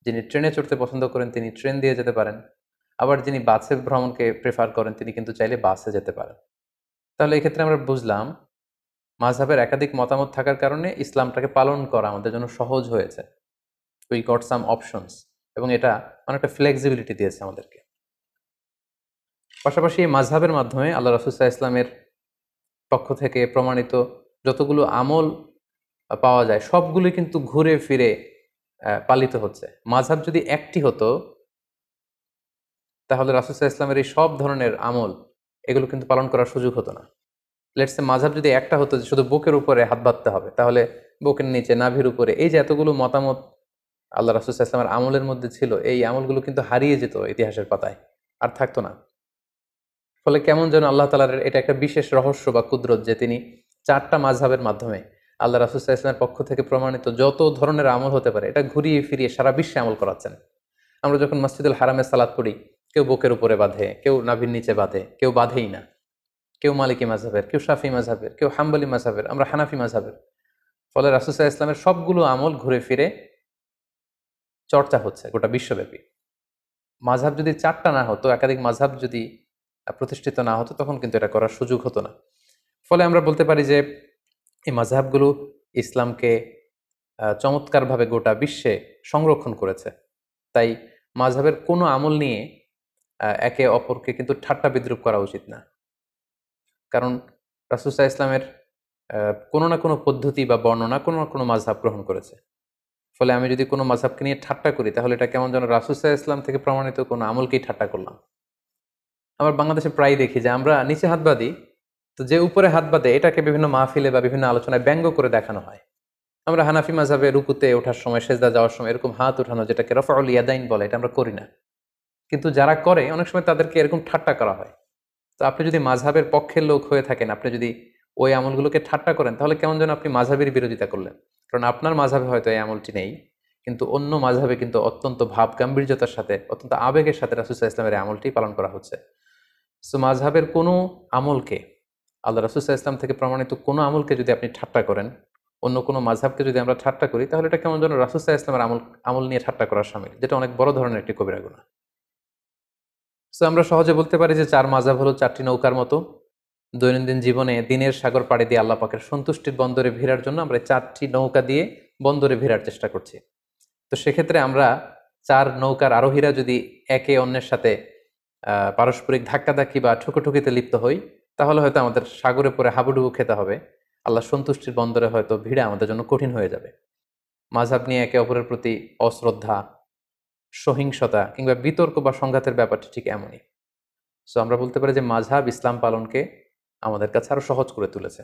যিনি ট্রেনে চড়তে পছন্দ করেন তিনি ট্রেন দিয়ে যেতে পারেন, আবার যিনি বাসে ভ্রমণকে প্রেফার করেন তিনি কিন্তু চাইলে বাসে যেতে পারেন। তাহলে এক্ষেত্রে আমরা বুঝলাম মাযহাবের একাধিক মতামত থাকার কারণে ইসলামটাকে পালন করা আমাদের জন্য সহজ হয়েছে। উই গট সাম অপশনস, এবং এটা অনেকটা ফ্লেক্সিবিলিটি দিয়েছে আমাদেরকে। পাশাপাশি এই মাযহাবের মাধ্যমে আল্লাহ রাসূল সাল্লাল্লাহু আলাইহি ওয়াসাল্লামের পক্ষ থেকে প্রমাণিত যতগুলো আমল পাওয়া যায় সবগুলোই কিন্তু ঘুরে ফিরে পালিত হচ্ছে। মাযহাব যদি একটি হতো তাহলে রাসূল সাল্লাল্লাহু আলাইহি ওয়াসাল্লামের এই সব ধরনের আমল এগুলো কিন্তু পালন করার সুযোগ হতো না। লেটস সে মাযহাব যদি একটা হতো যে শুধু বুকের উপরে হাত বাঁধতে হবে, তাহলে বুকের নিচে, নাভির উপরে, এই যে এতগুলো মতামত আল্লাহ রাসূল সাল্লাল্লাহু আলাইহি ওয়াসাল্লামের আমলের মধ্যে ছিল, এই আমলগুলো কিন্তু হারিয়ে যেত ইতিহাসের পাতায়, আর থাকতো না। ফলে কেমন যেন আল্লাহ তাআলার এটা একটা বিশেষ রহস্য বা কুদরত যে তিনি ৪টা মাযহাবের মাধ্যমে আল্লাহ রাসূল সাল্লাল্লাহু আলাইহি ওয়াসাল্লামের পক্ষ থেকে প্রমাণিত যত ধরনের আমল হতে পারে এটা ঘুরিয়ে ফিরিয়ে সারা বিশ্বে আমল করাচ্ছেন। আমরা যখন মসজিদুল হারামে সালাত পড়ি, কেউ বুকের উপরে বাঁধে, কেউ নাভির নিচে বাঁধে, কেউ বাঁধেই না, কেউ মালিকি মাযহাবের, কেউ শাফি মাযহাবের, কেউ হাম্বলি মাযহাবের, আমরা হানাফি মাযহাবের। ফলে রাসূল সাল্লাল্লাহু আলাইহি ওয়াসাল্লামের সবগুলো আমল ঘুরে ফিরে চর্চা হচ্ছে গোটা বিশ্বব্যাপী। মাযহাব যদি ৪টা না হতো, একাধিক মাযহাব যদি প্রতিষ্ঠিত না হতো, তখন কিন্তু এটা করার সুযোগ হতো না। ফলে আমরা বলতে পারি যে এই মাযহাবগুলো ইসলামকে চমৎকারভাবে গোটা বিশ্বে সংরক্ষণ করেছে। তাই মাযহাবের কোনো আমল নিয়ে একে অপরকে কিন্তু ঠাট্টা বিদ্রূপ করা উচিত না। কারণ রাসূল সাল্লাল্লাহু আলাইহি ওয়াসাল্লামের কোনো না কোনো পদ্ধতি বা বর্ণনা কোনো না কোনো মাযহাব গ্রহণ করেছে। ফলে আমি যদি কোনো মাযহাবকে নিয়ে ঠাট্টা করি তাহলে এটা কেমন যেন রাসূল সাল্লাল্লাহু আলাইহি ওয়াসাল্লাম থেকে প্রমাণিত কোনো আমলকেই ঠাট্টা করলাম। আমরা বাংলাদেশে প্রায়ই দেখি যে আমরা নিচে হাত বাঁধি, তো যে উপরে হাত বাঁধে এটাকে বিভিন্ন মাহফিলে বা বিভিন্ন আলোচনায় ব্যঙ্গ করে দেখানো হয়। আমরা হানাফি মাযহাবে রুকুতে ওঠার সময়, সেজদা যাওয়ার সময় এরকম হাত উঠানো, যেটাকে রাফউল ইয়াদাইন বলে, এটা আমরা করি না। কিন্তু যারা করে অনেক সময় তাদেরকে এরকম ঠাট্টা করা হয়। তো আপনি যদি মাযহাবের পক্ষের লোক হয়ে থাকেন, আপনি যদি ওই আমলগুলোকে ঠাট্টা করেন, তাহলে কেমন যেন আপনি মাযহাবের বিরোধিতা করলেন। কারণ আপনার মাযহাবে হয়তো এই আমলটি নেই, কিন্তু অন্য মাযহাবে কিন্তু অত্যন্ত ভাব গাম্ভীর্যতার সাথে, অত্যন্ত আবেগের সাথে রাসূল সাল্লাল্লাহু আলাইহি ওয়াসাল্লামের এই আমলটি পালন করা হচ্ছে। সো মাযহাবের কোনো আমলকে, আল্লাহ রাসূল সাল্লাল্লাহু আলাইহি ওয়াসাল্লাম থেকে প্রমাণিত কোনো আমলকে যদি আপনি ঠাট্টা করেন, অন্য কোনো মাযহাবকে যদি আমরা ঠাট্টা করি, তাহলে এটা কেমন যেন রাসূল সাল্লাল্লাহু আলাইহি ওয়াসাল্লামের আমল নিয়ে ঠাট্টা করার শামিল, যেটা অনেক বড় ধরনের একটি কবিরা গুনাহ। সো আমরা সহজে বলতে পারি যে ৪ মাযহাব হলো ৪টি নৌকার মতো। দৈনন্দিন জীবনে দিনের সাগর পাড়ি দিয়ে আল্লাহ পাকের সন্তুষ্টির বন্দরে ভিড়ার জন্য আমরা 4টি নৌকা দিয়ে বন্দরে ভিড়ার চেষ্টা করছি। তো সেক্ষেত্রে আমরা 4 নৌকার আরোহীরা যদি একে অন্যের সাথে পারস্পরিক ধাক্কাধাক্কি বা ঠুকোঠুকিতে লিপ্ত হই, তাহলে হয়তো আমাদের সাগরে পড়ে হাবুডুবু খেতে হবে। আল্লাহ সন্তুষ্টির বন্দরে হয়তো ভিড়া আমাদের জন্য কঠিন হয়ে যাবে। মাযহাব নিয়ে একে অপরের প্রতি অশ্রদ্ধা, সহিংসতা কিংবা বিতর্ক বা সংঘাতের ব্যাপারটি ঠিক এমনই। সো আমরা বলতে পারি যে মাযহাব ইসলাম পালনকে আমাদের কাছে আরো সহজ করে তুলেছে।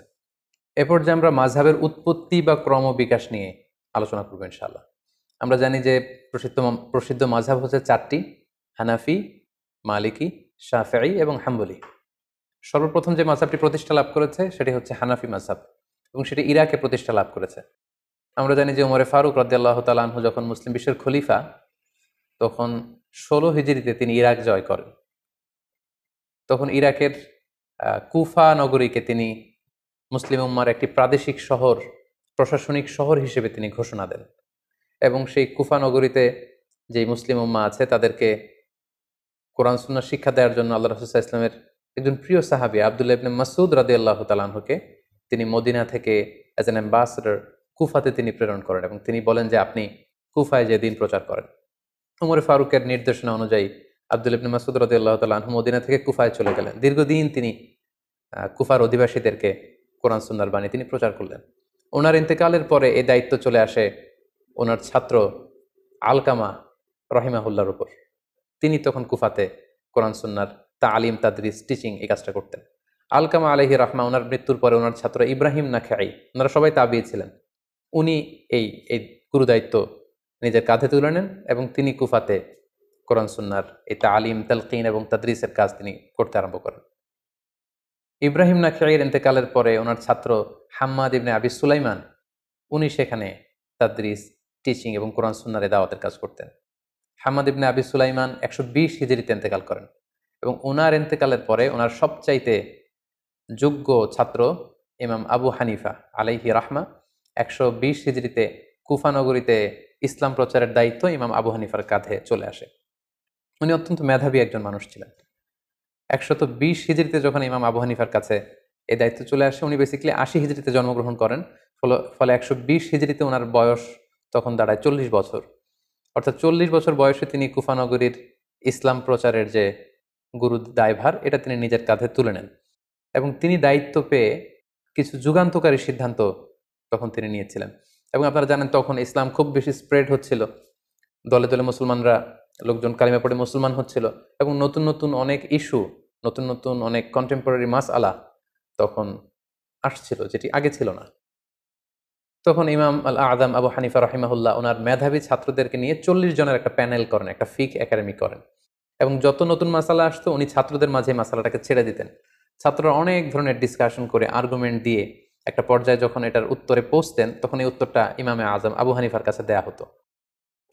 এরপর যে আমরা মাযহাবের উৎপত্তি বা ক্রম বিকাশ নিয়ে আলোচনা করবো ইনশাআল্লাহ। আমরা জানি যে প্রসিদ্ধ মাযহাব হচ্ছে 4টি: হানাফি, মালিকি, শাফিঈ এবং হাম্বলি। সর্বপ্রথম যে মাযহাবটি প্রতিষ্ঠা লাভ করেছে সেটি হচ্ছে হানাফি মাযহাব, এবং সেটি ইরাকে প্রতিষ্ঠা লাভ করেছে। আমরা জানি যে ওমরে ফারুক রাদিয়াল্লাহু তাআলা আনহু যখন মুসলিম বিশ্বের খলিফা, তখন 16 হিজরিতে তিনি ইরাক জয় করেন। তখন ইরাকের কুফা নগরীকে তিনি মুসলিম উম্মার একটি প্রাদেশিক শহর, প্রশাসনিক শহর হিসেবে তিনি ঘোষণা দেন, এবং সেই কুফা নগরীতে যে মুসলিম উম্মা আছে তাদেরকে কোরআন সুন্নাহ শিক্ষা দেওয়ার জন্য আল্লাহ রাসূল সাল্লাল্লাহু আলাইহি ওয়াসাল্লামের একজন প্রিয় সাহাবী আব্দুল্লাহ ইবনে মাসউদ রাদিয়াল্লাহু তাআলা আনহুকে তিনি মদিনা থেকে অ্যাজ অ্যান অ্যাম্বাসেডর কুফাতে তিনি প্রেরণ করেন, এবং তিনি বলেন যে আপনি কুফায় যে দিন প্রচার করেন। ওমর ফারুকের নির্দেশনা অনুযায়ী আব্দুল্লাহ ইবনে মাসউদ রাদিয়াল্লাহু তাআলা আনহু মদিনা থেকে কুফায় চলে গেলেন। দীর্ঘদিন তিনি কুফার অধিবাসীদেরকে কোরআন সুন্নাহর বাণী তিনি প্রচার করলেন। ওনার ইন্তেকালের পরে এই দায়িত্ব চলে আসে ওনার ছাত্র আলকামা রহিমাহুল্লাহর উপর। তিনি তখন কুফাতে কোরআন সুন্নাহর তালিম, তাদরিস, টিচিং এই কাজটা করতেন। আলকামা আলাইহি রাহমা ওনার মৃত্যুর পরে ওনার ছাত্র ইব্রাহিম নাখাই, ওনারা সবাই তাবিঈ ছিলেন, উনি এই এই গুরু দায়িত্ব নিজের কাঁধে তুলে নেন, এবং তিনি কুফাতে কোরআন সুন্নাহর এই তালিম, তালকিন এবং তাদরিসের কাজ তিনি করতে আরম্ভ করেন। ইব্রাহিম নাখাইয়ের ইন্তেকালের পরে ওনার ছাত্র হাম্মাদ ইবনে আবি সুলাইমান, উনি সেখানে তাদরিস, টিচিং এবং কোরআন সুন্নাহর দাওয়াতের কাজ করতেন। হাম্মাদ ইবনে আবি সুলাইমান 120 হিজরিতে ইন্তেকাল করেন, এবং ওনার ইন্তেকালের পরে ওনার সবচাইতে যোগ্য ছাত্র ইমাম আবু হানিফা আলাইহি রাহমা 120 হিজরিতে কুফা নগরীতে ইসলাম প্রচারের দায়িত্ব ইমাম আবু হানিফার কাঁধে চলে আসে। উনি অত্যন্ত মেধাবী একজন মানুষ ছিলেন। 120 হিজরিতে যখন ইমাম আবু হানিফার কাছে এই দায়িত্ব চলে আসে, উনি বেসিক্যালি 80 হিজরিতে জন্মগ্রহণ করেন। ফলে 120 হিজরিতে ওনার বয়স তখন দাঁড়ায় 40 বছর। অর্থাৎ 40 বছর বয়সে তিনি কুফা নগরীর ইসলাম প্রচারের যে গুরু দায়ভার, এটা তিনি নিজের কাঁধে তুলে নেন, এবং তিনি দায়িত্ব পেয়ে কিছু যুগান্তকারী সিদ্ধান্ত তখন তিনি নিয়েছিলেন। এবং আপনারা জানেন তখন ইসলাম খুব বেশি স্প্রেড হচ্ছিল, দলে দলে মুসলমানরা, লোকজন কালিমা পড়ে মুসলমান হচ্ছিল, এবং নতুন নতুন অনেক ইস্যু, নতুন নতুন অনেক কন্টেম্পোরারি মাসআলা তখন আসছিল, যেটি আগে ছিল না। তখন ইমাম আল আযম আবু হানিফা রাহিমাহুল্লাহ ওনার মেধাবী ছাত্রদেরকে নিয়ে 40 জনের একটা প্যানেল করেন, একটা ফিক একাডেমি করেন, এবং যত নতুন মাসালা আসতো উনি ছাত্রদের মাঝে মাসালাটাকে ছেড়ে দিতেন। ছাত্ররা অনেক ধরনের ডিসকাশন করে, আর্গুমেন্ট দিয়ে একটা পর্যায়ে যখন এটার উত্তরে পৌঁছতেন, তখন এই উত্তরটা ইমামে আজম আবু হানিফার কাছে দেয়া হতো।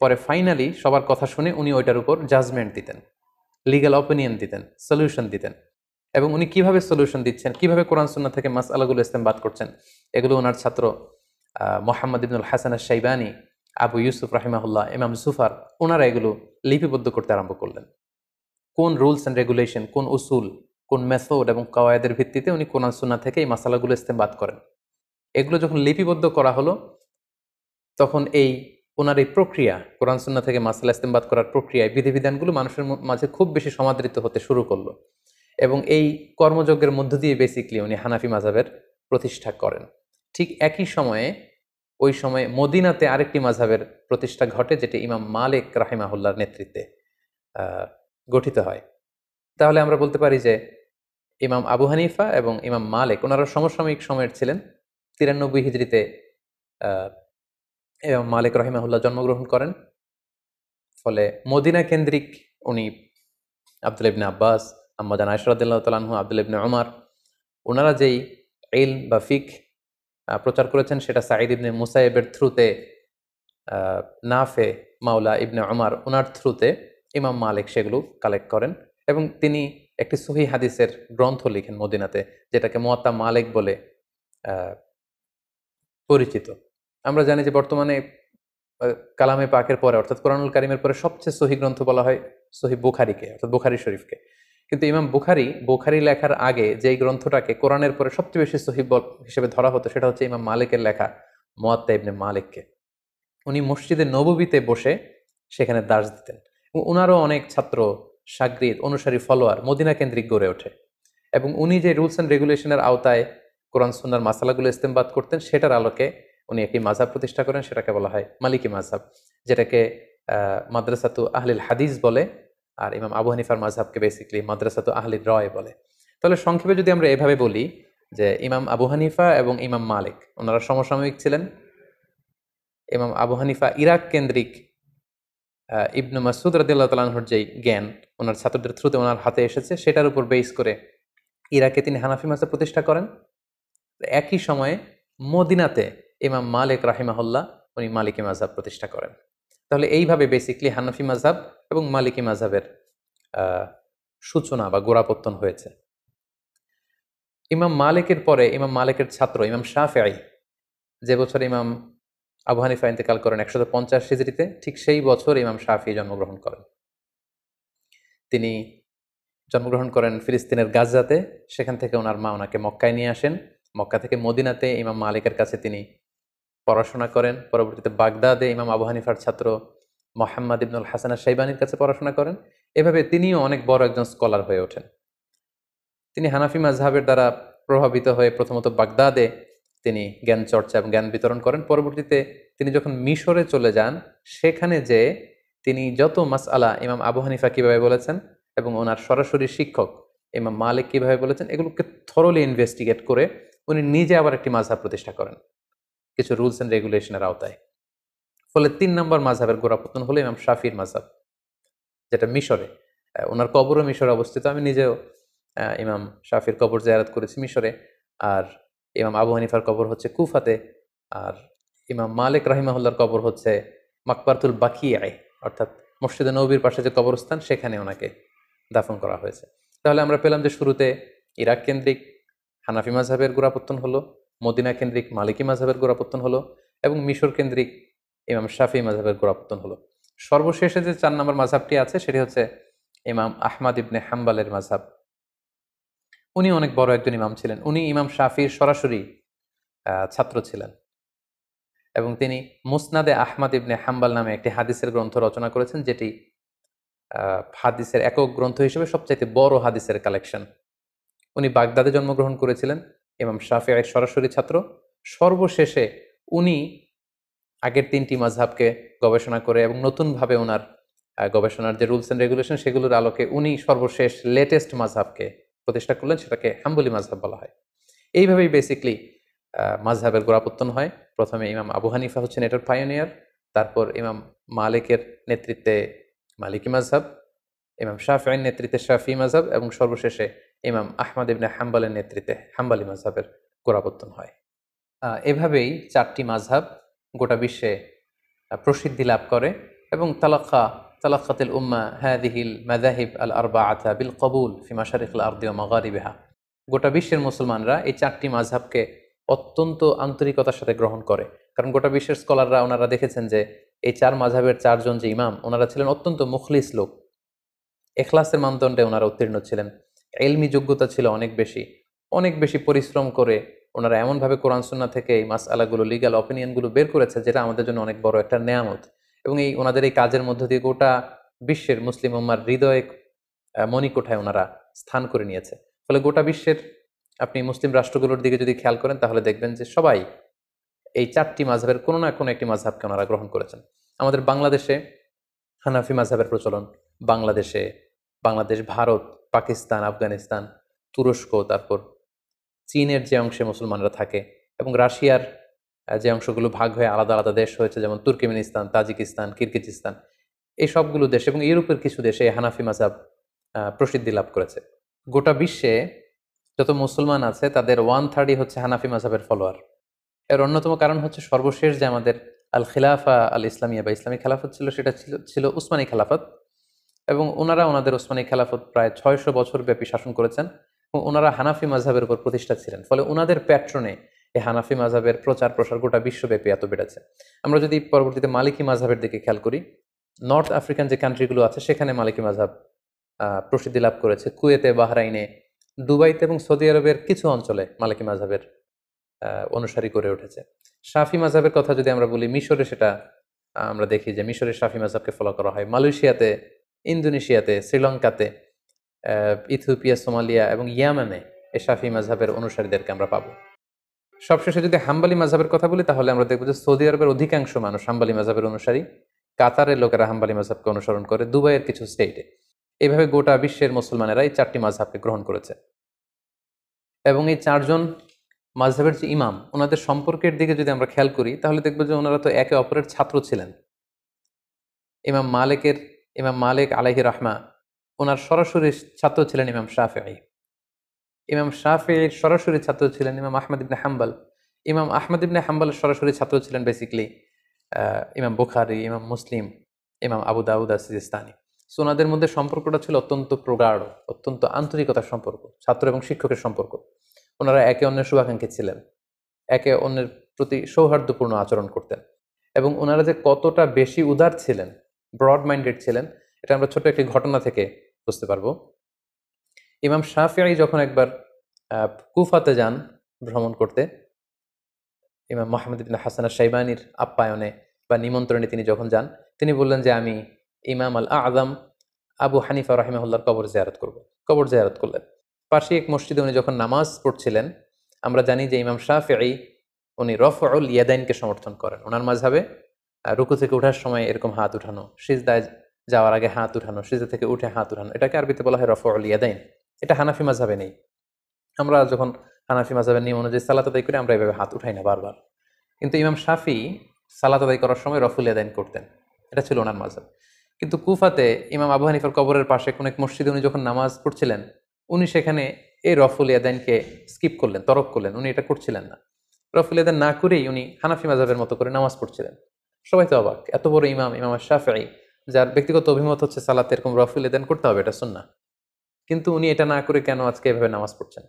পরে ফাইনালি সবার কথা শুনে উনি ওইটার উপর জাজমেন্ট দিতেন, লিগ্যাল অপিনিয়ন দিতেন, সলিউশন দিতেন। এবং উনি কিভাবে সলিউশন দিচ্ছেন, কিভাবে কোরআন সুন্নাহ থেকে মাসআলাগুলো ইস্তেমবাদ করছেন, এগুলো ওনার ছাত্র মোহাম্মদ ইবনুল হাসান আশ-শাইবানি, আবু ইউসুফ রাহিমাহুল্লাহ, ইমাম জুফার, ওনারা এগুলো লিপিবদ্ধ করতে আরম্ভ করলেন। কোন রুলস অ্যান্ড রেগুলেশন, কোন উসুল, কোন মেথড এবং কওয়ায়েদের ভিত্তিতে উনি কোরআন সুন্নাহ থেকে এই মাসালাগুলো ইস্তেমবাদ করেন, এগুলো যখন লিপিবদ্ধ করা হলো, তখন এই ওনার এই প্রক্রিয়া, কোরআন সুন্নাহ থেকে মাসালা ইস্তেমবাদ করার প্রক্রিয়ায় বিধিবিধানগুলো মানুষের মাঝে খুব বেশি সমাদৃত হতে শুরু করলো, এবং এই কর্মযজ্ঞের মধ্য দিয়ে বেসিকলি উনি হানাফি মাযহাবের প্রতিষ্ঠা করেন। ঠিক একই সময়ে ওই সময়ে মদিনাতে আরেকটি মাযহাবের প্রতিষ্ঠা ঘটে, যেটি ইমাম মালিক রাহিমাহুল্লাহর নেতৃত্বে গঠিত হয়। তাহলে আমরা বলতে পারি যে ইমাম আবু হানিফা এবং ইমাম মালিক ওনারা সমসাময়িক সময়ের ছিলেন। 93 হিজরিতে ইমাম মালিক রাহিমাহুল্লাহ জন্মগ্রহণ করেন। ফলে মদিনা কেন্দ্রিক উনি আব্দুল্লাহ ইবনে আব্বাস, আম্মা জান আয়েশা রাদিয়াল্লাহু তাআলা আনহু, আব্দুল্লাহ ইবনে উমর, ওনারা যেই ইলম বা ফিক প্রচার করেছেন, সেটা সাঈদ ইবনে মুসাইয়েবের থ্রুতে, নাফে মাওলা ইবনে উমর ওনার থ্রুতে ইমাম মালিক সেগুলো কালেক্ট করেন, এবং তিনি একটি সহিহ হাদিসের গ্রন্থ লিখেন মদিনাতে, যেটাকে মুয়াত্তা মালিক বলে পরিচিত। আমরা জানি যে বর্তমানে কালামে পাকের পরে, অর্থাৎ কোরআনুল কারীমের পরে সবচেয়ে সহিহ গ্রন্থ বলা হয় সহিহ বুখারীকে, অর্থাৎ বুখারী শরীফকে। কিন্তু ইমাম বুখারী লেখার আগে যেই গ্রন্থটাকে কোরআনের পরে সবচেয়ে বেশি সহিহ হিসেবে ধরা হতো সেটা হচ্ছে ইমাম মালিকের লেখা মুয়াত্তা ইবনে মালিককে। উনি মসজিদে নববীতে বসে সেখানে দার্স দিতেন এবং উনারও অনেক ছাত্র, শাগরিদ, অনুসারী, ফলোয়ার মদিনা কেন্দ্রিক গড়ে ওঠে এবং উনি যে রুলস অ্যান্ড রেগুলেশনের আওতায় কোরআন সুন্নাহর মাসালাগুলো ইস্তেমবাদ করতেন সেটার আলোকে উনি একটি মাযহাব প্রতিষ্ঠা করেন, সেটাকে বলা হয় মালিকি মাযহাব, যেটাকে মাদ্রাসাতু আহলিল হাদিস বলে, আর ইমাম আবু হানিফার মাযহাবকে বেসিক্যালি মাদ্রাসাতু আহলির রায় বলে। তাহলে সংক্ষেপে যদি আমরা এভাবে বলি যে ইমাম আবু হানিফা এবং ইমাম মালিক ওনারা সমসাময়িক ছিলেন। ইমাম আবু হানিফা ইরাক কেন্দ্রিক ইবনু মাসউদ রাদিয়াল্লাহু তাআলা আনহুর যেই জ্ঞান ওনার ছাত্রদের থ্রুতে ওনার হাতে এসেছে সেটার উপর বেস করে ইরাকে তিনি হানাফি মাযহাব প্রতিষ্ঠা করেন। একই সময়ে মদিনাতে ইমাম মালিক রাহিমাহুল্লাহ উনি মালিকি মাযহাব প্রতিষ্ঠা করেন। তাহলে এইভাবে বেসিক্যালি হানাফি মাযহাব এবং মালিকি মাযহাবের সূচনা বা গোড়াপত্তন হয়েছে। ইমাম মালিকের পরে ইমাম মালিকের ছাত্র ইমাম শাফিঈ, যে বছর ইমাম আবু হানিফা ইন্তেকাল করেন ১৫০ হিজরিতে, ঠিক সেই বছর ইমাম শাফিঈ জন্মগ্রহণ করেন। তিনি জন্মগ্রহণ করেন ফিলিস্তিনের গাজাতে। সেখান থেকে ওনার মা ওনাকে মক্কায় নিয়ে আসেন। মক্কা থেকে মদিনাতে ইমাম মালিকের কাছে তিনি পড়াশোনা করেন। পরবর্তীতে বাগদাদে ইমাম আবু হানিফার ছাত্র মোহাম্মদ ইবনুল হাসান আশ-শাইবানির কাছে পড়াশোনা করেন। এভাবে তিনিও অনেক বড় একজন স্কলার হয়ে ওঠেন। তিনি হানাফি মাযহাবের দ্বারা প্রভাবিত হয়ে প্রথমত বাগদাদে তিনি জ্ঞান চর্চা এবং জ্ঞান বিতরণ করেন। পরবর্তীতে তিনি যখন মিশরে চলে যান, সেখানে যে তিনি যত মাসআলা ইমাম আবু হানিফা কিভাবে বলেছেন এবং ওনার সরাসরি শিক্ষক ইমাম মালিক কিভাবে বলেছেন এগুলোকে থরলি ইনভেস্টিগেট করে উনি নিজে আবার একটি মাযহাব প্রতিষ্ঠা করেন কিছু রুলস অ্যান্ড রেগুলেশনের আওতায়। ফলে ৩ নম্বর মাযহাবের গোড়াপত্তন হলো ইমাম শাফির মাযহাব, যেটা মিশরে। ওনার কবরও মিশরে অবস্থিত। আমি নিজেও ইমাম শাফির কবর জিয়ারত করেছি মিশরে। আর ইমাম আবু হানিফার কবর হচ্ছে কুফাতে, আর ইমাম মালিক রাহিমাহুল্লাহর কবর হচ্ছে মাকবারতুল বাকিয়ায়, অর্থাৎ মসজিদে নববীর পাশে যে কবরস্থান সেখানে ওনাকে দাফন করা হয়েছে। তাহলে আমরা পেলাম যে শুরুতে ইরাক কেন্দ্রিক হানাফি মাযহাবের গোড়াপত্তন হলো, মদিনা কেন্দ্রিক মালিকি মাযহাবের গোড়াপত্তন হলো এবং মিশর কেন্দ্রিক ইমাম শাফি মাযহাবের গোড়াপত্তন হলো। সর্বশেষে যে ৪ নম্বর মাযহাবটি আছে সেটি হচ্ছে ইমাম আহমদ ইবনে হাম্বালের মাযহাব। উনি অনেক বড় একজন ইমাম ছিলেন। উনি ইমাম শাফির সরাসরি ছাত্র ছিলেন এবং তিনি মুসনাদে আহমদ ইবনে হাম্বাল নামে একটি হাদিসের গ্রন্থ রচনা করেছেন, যেটি হাদিসের একক গ্রন্থ হিসেবে সবচাইতে বড় হাদিসের কালেকশন। উনি বাগদাদে জন্মগ্রহণ করেছিলেন, ইমাম শাফিঈর সরাসরি ছাত্র। সর্বশেষে উনি আগের ৩টি মাযহাবকে গবেষণা করে এবং নতুনভাবে ওনার গবেষণার যে রুলস অ্যান্ড রেগুলেশন সেগুলোর আলোকে উনি সর্বশেষ লেটেস্ট মাযহাবকে প্রতিষ্ঠা করলেন, সেটাকে হাম্বলি মাযহাব বলা হয়। এইভাবেই বেসিকলি মাযহাবের গোড়াপত্তন হয়। প্রথমে ইমাম আবু হানিফা হচ্ছেন এটার পায়োনিয়ার, তারপর ইমাম মালিকের নেতৃত্বে মালিকি মাযহাব, ইমাম শাফিঈর নেতৃত্বে শাফি মাযহাব এবং সর্বশেষে ইমাম আহমদ ইবনে হাম্বালের নেতৃত্বে হাম্বালি মাযহাবের গোড়াপত্তন হয়। এভাবেই ৪টি মাযহাব গোটা বিশ্বে প্রসিদ্ধি লাভ করে এবং তালাক্কাতিল উম্মাহ হাযিহিল মাযাহিব আল আরবাআতা বিল কবুল ফি মাশারিকিল আরদি ওয়া মাগারিবিহা। গোটা বিশ্বের মুসলমানরা এই ৪টি মাযহাবকে অত্যন্ত আন্তরিকতার সাথে গ্রহণ করে, কারণ গোটা বিশ্বের স্কলাররা ওনারা দেখেছেন যে এই ৪ মাযহাবের ৪ জন যে ইমাম ওনারা ছিলেন অত্যন্ত মুখলিস লোক। ইখলাসের মানদণ্ডে ওনারা উত্তীর্ণ ছিলেন। ইলমি যোগ্যতা ছিল অনেক বেশি পরিশ্রম করে ওনারা এমনভাবে কোরআন সুন্নাহ থেকে এই মাসআলাগুলো, লিগ্যাল অপিনিয়নগুলো বের করেছে যেটা আমাদের জন্য অনেক বড় একটা নেয়ামত। এবং ওনাদের এই কাজের মধ্য দিয়ে গোটা বিশ্বের মুসলিম উম্মার হৃদয়ে মণিকোঠায় ওনারা স্থান করে নিয়েছে। ফলে গোটা বিশ্বের আপনি মুসলিম রাষ্ট্রগুলোর দিকে যদি খেয়াল করেন তাহলে দেখবেন যে সবাই এই ৪টি মাযহাবের কোনো না কোনো একটি মাযহাবকে ওনারা গ্রহণ করেছেন। আমাদের বাংলাদেশে হানাফি মাযহাবের প্রচলন, বাংলাদেশ, ভারত, পাকিস্তান, আফগানিস্তান, তুরস্ক, তারপর চীনের যে অংশে মুসলমানরা থাকে এবং রাশিয়ার যে অংশগুলো ভাগ হয়ে আলাদা আলাদা দেশ হয়েছে, যেমন তুর্কমেনিস্তান, তাজিকিস্তান, কিরগিজস্তান, এই সবগুলো দেশ এবং ইউরোপের কিছু দেশে হানাফি মাযহাব প্রসিদ্ধি লাভ করেছে। গোটা বিশ্বে যত মুসলমান আছে তাদের 1/3 হচ্ছে হানাফি মাযহাবের ফলোয়ার। এর অন্যতম কারণ হচ্ছে সর্বশেষ যে আমাদের আল খিলাফা আল ইসলামিয়া বা ইসলামী খেলাফত ছিল, সেটা ছিল উসমানী খেলাফত এবং ওনারা ওনাদের উসমানী খেলাফত প্রায় ৬০০ বছর ব্যাপী শাসন করেছেন এবং ওনারা হানাফি মাযহাবের উপর প্রতিষ্ঠা ছিলেন। ফলে ওনাদের প্যাট্রনে এই হানাফি মাযহাবের প্রচার প্রসার গোটা বিশ্বব্যাপী এত বেড়েছে। আমরা যদি পরবর্তীতে মালিকি মাযহাবের দিকে খেয়াল করি, নর্থ আফ্রিকান যে কান্ট্রিগুলো আছে সেখানে মালিকি মাযহাব প্রসিদ্ধি লাভ করেছে। কুয়েতে, বাহরাইনে, দুবাইতে এবং সৌদি আরবের কিছু অঞ্চলে মালিকি মাযহাবের অনুসারী করে উঠেছে। শাফি মাযহাবের কথা যদি আমরা বলি, মিশরে সেটা আমরা দেখি যে মিশরে শাফি মাযহাবকে ফলো করা হয়। মালয়েশিয়াতে, ইন্দোনেশিয়াতে, শ্রীলঙ্কাতে, ইথিওপিয়া, সোমালিয়া এবং ইয়ামানে এই শাফি মাযহাবের অনুসারীদেরকে আমরা পাবো। সবশেষে যদি হাম্বলি মাযহাবের কথা বলি, তাহলে আমরা দেখব যে সৌদি আরবের অধিকাংশ মানুষ হাম্বলি মাযহাবের অনুসারী। কাতারের লোকেরা হাম্বলি মাযহাবকে অনুসরণ করে, দুবাইয়ের কিছু স্টেটে। এইভাবে গোটা বিশ্বের মুসলমানেরা এই 4টি মাযহাবকে গ্রহণ করেছে। এবং এই 4জন মাযহাবের যে ইমাম, ওনাদের সম্পর্কের দিকে যদি আমরা খেয়াল করি, তাহলে দেখব যে ওনারা তো একে অপরের ছাত্র ছিলেন। ইমাম মালিক আলাইহি রাহমা, ওনার সরাসরি ছাত্র ছিলেন ইমাম শাফিঈ। ইমাম শাফিঈর সরাসরি ছাত্র ছিলেন ইমাম আহমদ ইবনে হাম্বল। ইমাম আহমদ ইবনে হাম্বলের সরাসরি ছাত্র ছিলেন বেসিক্যালি ইমাম বুখারী, ইমাম মুসলিম, ইমাম আবু দাউদ সিজিস্তানি। সো ওনাদের মধ্যে সম্পর্কটা ছিল অত্যন্ত প্রগাঢ়, অত্যন্ত আন্তরিকতার সম্পর্ক, ছাত্র এবং শিক্ষকের সম্পর্ক। ওনারা একে অন্যের শুভাকাঙ্ক্ষী ছিলেন, একে অন্যের প্রতি সৌহার্দ্যপূর্ণ আচরণ করতেন। এবং ওনারা যে কতটা বেশি উদার ছিলেন, ব্রড মাইন্ডেড ছিলেন, এটা আমরা ছোট একটি ঘটনা থেকে বুঝতে পারবো। ইমাম শাফিঈ যখন একবার কুফাতে যান ভ্রমণ করতে, ইমাম মুহাম্মদ ইবনে হাসান আশ-শাইবানির আপ্যায়নে বা নিমন্ত্রণে তিনি যখন যান, তিনি বললেন যে আমি ইমাম আল আযম আবু হানিফা রাহিমাহুল্লাহর কবর জিয়ারত করব। কবর জিয়ারত করলেন। পাশে এক মসজিদে উনি যখন নামাজ পড়ছিলেন, আমরা জানি যে ইমাম শাফিঈ উনি রফউল ইয়াদাইনকে সমর্থন করেন। ওনার মাযহাবে রুকু থেকে ওঠার সময় এরকম হাত উঠানো, সিজদায় যাওয়ার আগে হাত উঠানো, সিজদা থেকে উঠে হাত উঠানো, এটাকে আরবিতে বলা হয় রফউল ইয়াদাইন। এটা হানাফি মাযহাবে নেই। আমরা যখন হানাফি মাযহাবের নিয়ম অনুযায়ী সালাত আদায় করি, আমরা এভাবে হাত উঠাই না বারবার। কিন্তু ইমাম শাফি সালাত আদায় করার সময় রফুল ইয়াদাইন করতেন। এটা ছিল ওনার মাযহাব। কিন্তু কুফাতে ইমাম আবু হানিফার কবরের পাশে কোন এক মসজিদে উনি যখন নামাজ পড়ছিলেন, উনি সেখানে এই রফুল ইয়াদাইনকে স্কিপ করলেন, তরক করলেন। উনি এটা করছিলেন না। রফুল ইয়াদাইন না করেই উনি হানাফি মাযহাবের মতো করে নামাজ পড়ছিলেন। সবাই তো অবাক, এত বড় ইমাম, ইমাম শাফিঈ, যার ব্যক্তিগত অভিমত হচ্ছে সালাতে এরকম রফুল ইয়াদাইন করতে হবে, এটা সুন্নাহ। কিন্তু উনি এটা না করে কেন আজকে এভাবে নামাজ পড়ছেন?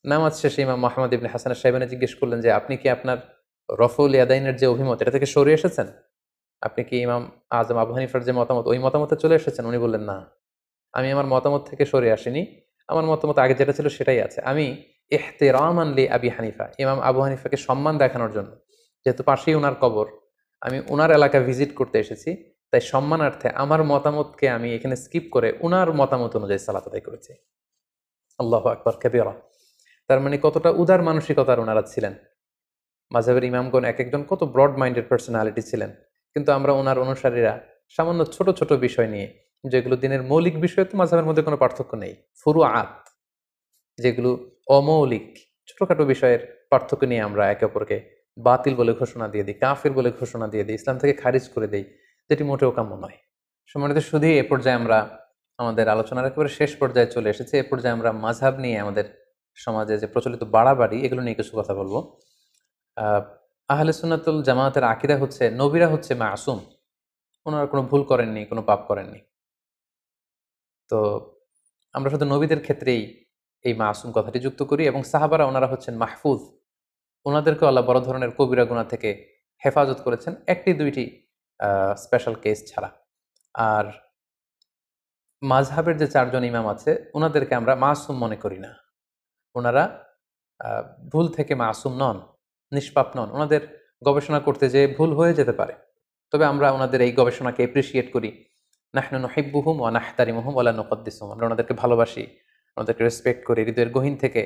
নামাজ শেষে ইমাম মুহাম্মদ ইবনে হাসান আশ-শাইবানি জিজ্ঞেস করলেন যে আপনি কি আপনার রফউল ইয়াদাইনের যে অভিমত, এটা থেকে সরে এসেছেন? আপনি কি ইমাম আজম আবু হানিফার যে মতামত, ওই মতামতে চলে এসেছেন? উনি বললেন না, আমি আমার মতামত থেকে সরে আসিনি। আমার মতামত আগে যেটা ছিল সেটাই আছে। আমি ইহতিরামান লি আবি হানিফা, ইমাম আবু হানিফাকে সম্মান দেখানোর জন্য, যেহেতু পাশেই ওনার কবর, আমি ওনার এলাকা ভিজিট করতে এসেছি, তাই সম্মানার্থে আমার মতামতকে আমি এখানে স্কিপ করে ওনার মতামত অনুযায়ী সালাত আদায় করেছি। আল্লাহু আকবার কাবীরা। তার মানে কতটা উদার মানসিকতার ওনারা ছিলেন। মাযহাবের ইমামগণ এক একজন কত ব্রড মাইন্ডেড পার্সোনালিটি ছিলেন। কিন্তু আমরা ওনার অনুসারীরা সামান্য ছোট ছোট বিষয় নিয়ে, যেগুলো দিনের মৌলিক বিষয়, তো মাযহাবের মধ্যে কোনো পার্থক্য নেই, ফুরুআত যেগুলো অমৌলিক ছোটখাটো বিষয়ের পার্থক্য নিয়ে আমরা একে অপরকে বাতিল বলে ঘোষণা দিয়ে দিই, কাফির বলে ঘোষণা দিয়ে দিই, ইসলাম থেকে খারিজ করে দিই, যেটি মোটেও কাম্য নয়। সম্মানিত শুধু এ পর্যায়ে আমরা আমাদের আলোচনার একেবারে শেষ পর্যায়ে চলে এসেছি। এ পর্যায়ে আমরা মাযহাব নিয়ে, আমাদের সমাজে যে প্রচলিত বাড়াবাড়ি, এগুলো নিয়ে কিছু কথা বলবো। আহলে সুন্নাতুল জামাতের আকীদা হচ্ছে নবীরা হচ্ছে মাসুম, ওনারা কোনো ভুল করেননি, কোনো পাপ করেননি। তো আমরা শুধু নবীদের ক্ষেত্রেই এই মাসুম কথাটি যুক্ত করি। এবং সাহাবারা ওনারা হচ্ছেন মাহফুজ, ওনাদেরকে আল্লাহ বড় ধরনের কবিরা গুনাহ থেকে হেফাজত করেছেন, একটি দুইটি স্পেশাল কেস ছাড়া। আর মাযহাবের যে 4জন ইমাম আছে, ওনাদেরকে আমরা মাসুম মনে করি না। ওনারা ভুল থেকে মাসুম নন, নিষ্পাপ নন। ওনাদের গবেষণা করতে যেয়ে ভুল হয়ে যেতে পারে, তবে আমরা ওনাদের এই গবেষণাকে এপ্রিসিয়েট করি। নাহনু নুহিব্বুহুম ওয়া নাহতারিমুহুম ওয়া লা নুকদ্দিসুহুম, আমরা ওনাদেরকে ভালোবাসি, ওনাদেরকে রেসপেক্ট করি, হৃদয়ের গহীন থেকে